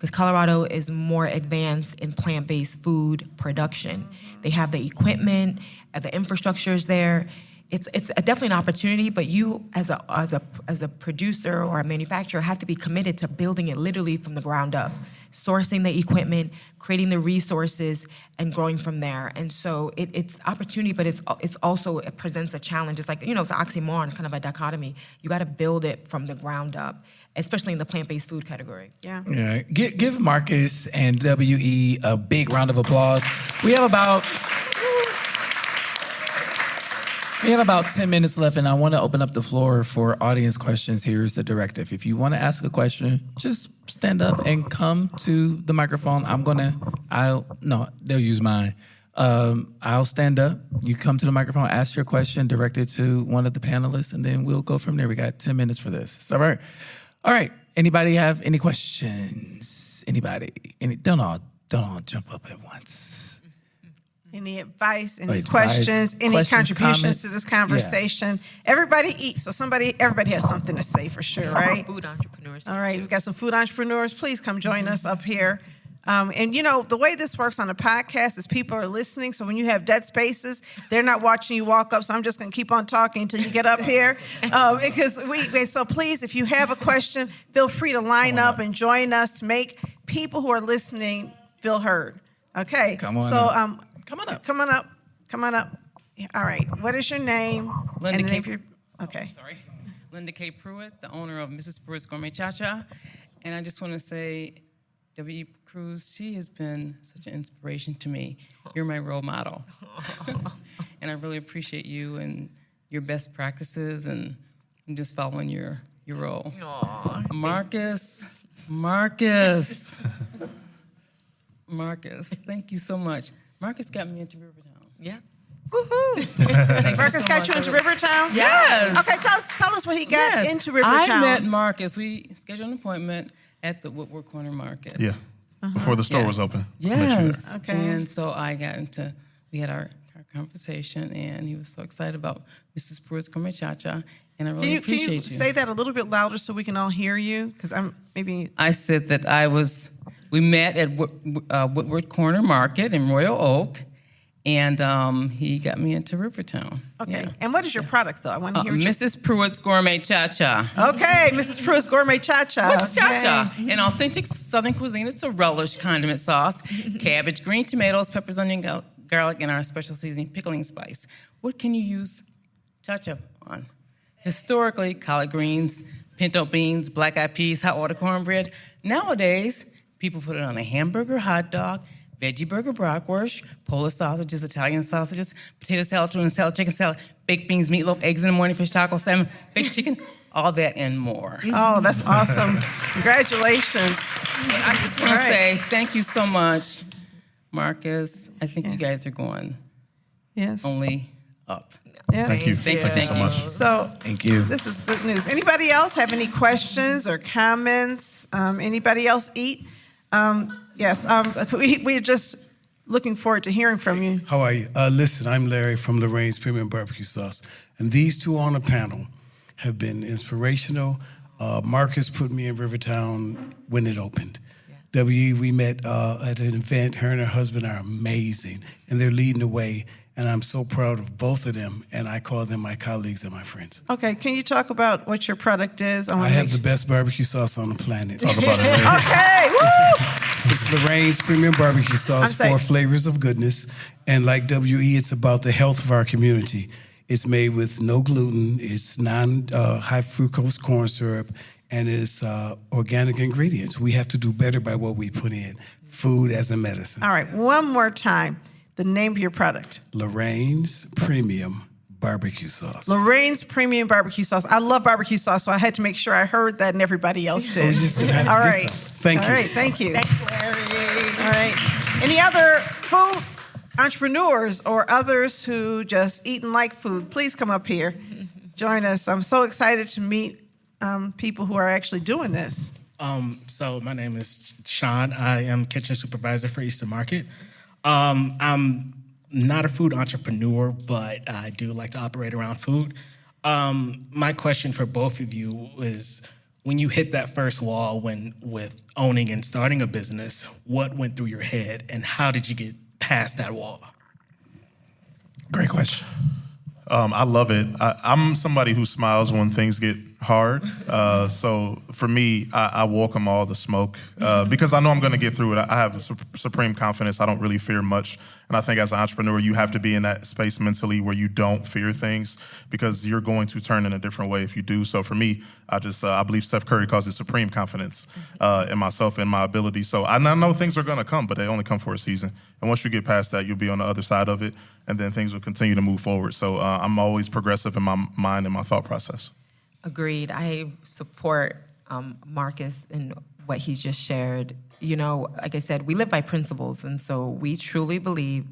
because Colorado is more advanced in plant-based food production. They have the equipment, the infrastructure is there. It's definitely an opportunity, but you as a producer or a manufacturer have to be committed to building it literally from the ground up, sourcing the equipment, creating the resources, and growing from there. And so it's opportunity, but it's also, it presents a challenge. It's like, it's an oxymoron, kind of a dichotomy. You got to build it from the ground up, especially in the plant-based food category. Yeah. Give Marcus and WE a big round of applause. We have about 10 minutes left, and I want to open up the floor for audience questions. Here's the directive. If you want to ask a question, just stand up and come to the microphone. They'll use mine. I'll stand up. You come to the microphone, ask your question, direct it to one of the panelists, and then we'll go from there. We got 10 minutes for this. All right. Anybody have any questions? Anybody? Don't all jump up at once. Any advice, any questions, any contributions comments? to this conversation? Yeah. Everybody eats, so everybody has something to say for sure, right? Food entrepreneurs. All right, we've got some food entrepreneurs. Please come join us up here. And the way this works on a podcast is people are listening, so when you have dead spaces, they're not watching you walk up, so I'm just going to keep on talking until you get up here. So please, if you have a question, feel free to line up and join us to make people who are listening feel heard. Okay? Come on up. Come on up. All right. What is your name? Linda K. Okay. Linda K. Pruitt, the owner of Mrs. Pruitt's Gourmet Cha-Cha. And I just want to say, W. Cruz, she has been such an inspiration to me. You're my role model. And I really appreciate you and your best practices and just following your role. Aww. Marcus, thank you so much. Marcus got me into Rivertown. Yeah. Woohoo! Marcus got you into Rivertown? Yes. Okay, tell us what he got into Rivertown. I met Marcus. We scheduled an appointment at the Woodward Corner Market. Yeah. Before the store was open. Yes. Okay. And so we had our conversation, and he was so excited about Mrs. Pruitt's Gourmet Cha-Cha, and I really appreciate you. Can you say that a little bit louder so we can all hear you? Because I said that we met at Woodward Corner Market in Royal Oak, and he got me into Rivertown. Okay. Yeah. And what is your product, though? I want to hear Mrs. Pruitt's Gourmet Cha-Cha. Okay, Mrs. Pruitt's Gourmet Cha-Cha. What's Cha-Cha? An authentic Southern cuisine. It's a relish condiment sauce, cabbage, green tomatoes, peppers, onion, garlic, and our special seasoning pickling spice. What can you use Cha-Cha on? Historically, collard greens, pinto beans, black-eyed peas, hot water cornbread. Nowadays, people put it on a hamburger, hot dog, veggie burger, bratwurst, Polish sausages, Italian sausages, potato salad, tuna salad, chicken salad, baked beans, meatloaf, eggs in the morning, fish tacos, salmon, baked chicken, all that and more. Oh, that's awesome. Congratulations. I just want to say thank you so much, Marcus. I think you guys are going only up. Yes. Thank you. Thank you so much. So, Thank you. This is good news. Anybody else have any questions or comments? Anybody else eat? Yes. We're just looking forward to hearing from you. How are you? Listen, I'm Larry from Lorraine's Premium Barbecue Sauce, and these two on the panel have been inspirational. Marcus put me in Rivertown when it opened. Yeah. we met at an event. Her and her husband are amazing, and they're leading the way. And I'm so proud of both of them, and I call them my colleagues and my friends. Okay, can you talk about what your product is? I have the best barbecue sauce on the planet. Talk about it. Okay, woo! It's Lorraine's Premium Barbecue Sauce, 4 flavors of goodness. And like WE, it's about the health of our community. It's made with no gluten, it's high fructose corn syrup, and it's organic ingredients. We have to do better by what we put in. Food as a medicine. All right, one more time. The name of your product. Lorraine's Premium Barbecue Sauce. Lorraine's Premium Barbecue Sauce. I love barbecue sauce, so I had to make sure I heard that and everybody else did. We're just gonna have to All get right. some. Thank you. All right, thank you. Thanks, Larry. All right. Any other food entrepreneurs or others who just eat and like food, please come up here. Join us. I'm so excited to meet people who are actually doing this. So my name is Sean. I am kitchen supervisor for Eastern Market. I'm not a food entrepreneur, but I do like to operate around food. My question for both of you is, when you hit that first wall with owning and starting a business, what went through your head and how did you get past that wall? Great question. I love it. I'm somebody who smiles when things get hard. So for me, I welcome all the smoke because I know I'm going to get through it. I have a supreme confidence. I don't really fear much. And I think as an entrepreneur, you have to be in that space mentally where you don't fear things because you're going to turn in a different way if you do. So for me, I believe Steph Curry calls it supreme confidence in myself and my ability. So I know things are going to come, but they only come for a season. And once you get past that, you'll be on the other side of it, and then things will continue to move forward. So I'm always progressive in my mind and my thought process. Agreed. I support Marcus in what he's just shared. You know, like I said, we live by principles, and so we truly believe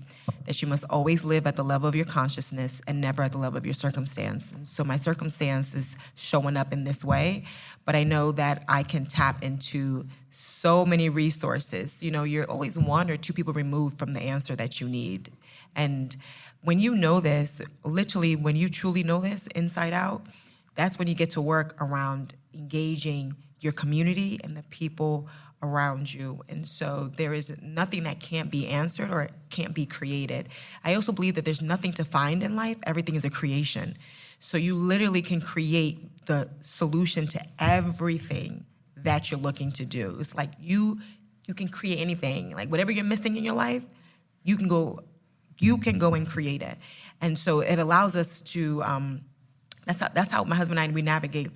that you must always live at the level of your consciousness and never at the level of your circumstance. And so my circumstance is showing up in this way, but I know that I can tap into so many resources. You know, you're always one or two people removed from the answer that you need. And when you know this, literally when you truly know this inside out, that's when you get to work around engaging your community and the people around you. And so there is nothing that can't be answered or can't be created. I also believe that there's nothing to find in life. Everything is a creation. So you literally can create the solution to everything that you're looking to do. It's like you can create anything. Like whatever you're missing in your life, you can go and create it. And so it allows us to, that's how my husband and I, we navigate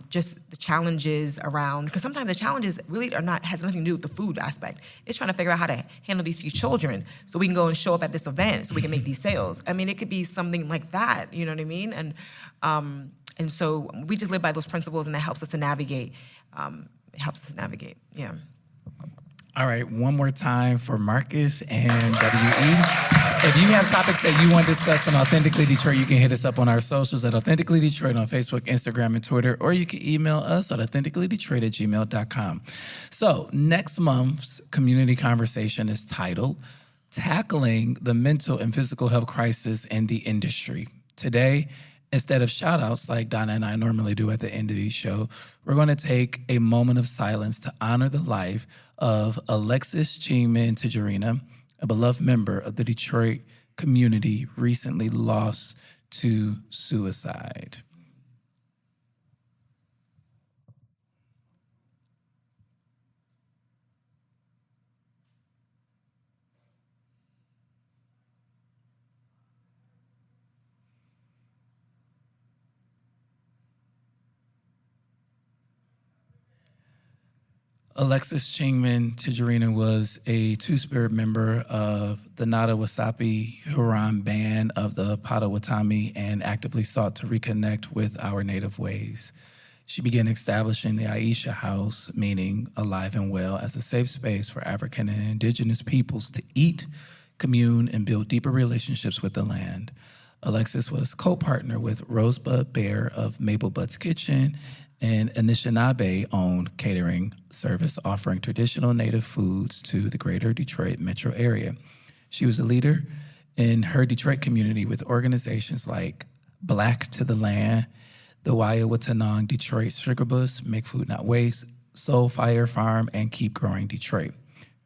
just the challenges around, because sometimes the challenges really has nothing to do with the food aspect. It's trying to figure out how to handle these few children so we can go and show up at this event so we can make these sales. I mean, it could be something like that, you know what I mean? And so we just live by those principles, and that helps us to navigate. Yeah. All right, one more time for Marcus and WE. If you have topics that you want to discuss on Authentically Detroit, you can hit us up on our socials at Authentically Detroit on Facebook, Instagram, and Twitter, or you can email us at authenticallydetroit@gmail.com. So next month's community conversation is titled Tackling the Mental and Physical Health Crisis in the Industry. Today, instead of shout outs like Donna and I normally do at the end of each show, we're going to take a moment of silence to honor the life of Alexis Chingman-Tijerina, a beloved member of the Detroit community recently lost to suicide. Alexis Chingman-Tijerina was a Two-Spirit member of the Nada Wasapi Huron Band of the Potawatomi and actively sought to reconnect with our native ways. She began establishing the Aisha House, meaning alive and well, as a safe space for African and indigenous peoples to eat, commune, and build deeper relationships with the land. Alexis was co-partner with Rosebud Bear of Maple Butts Kitchen, an Anishinaabe-owned catering service offering traditional native foods to the greater Detroit metro area. She was a leader in her Detroit community with organizations like Black to the Land, the Waiawatanong Detroit Sugar Bus, Make Food Not Waste, Soul Fire Farm, and Keep Growing Detroit.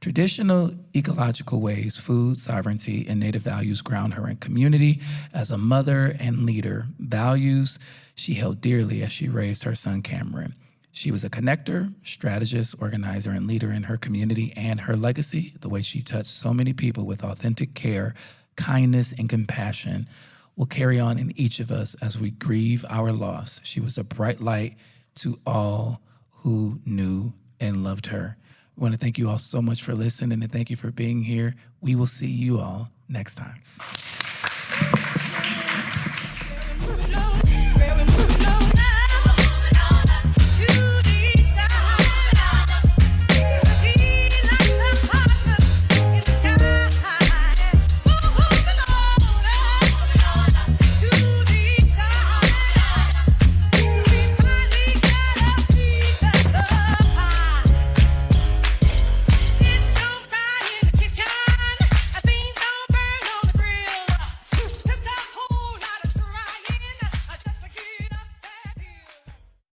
Traditional ecological ways, food, sovereignty, and native values ground her in community as a mother and leader, values she held dearly as she raised her son, Cameron. She was a connector, strategist, organizer, and leader in her community, and her legacy, the way she touched so many people with authentic care, kindness, and compassion, will carry on in each of us as we grieve our loss. She was a bright light to all who knew and loved her. We want to thank you all so much for listening, and thank you for being here. We will see you all next time.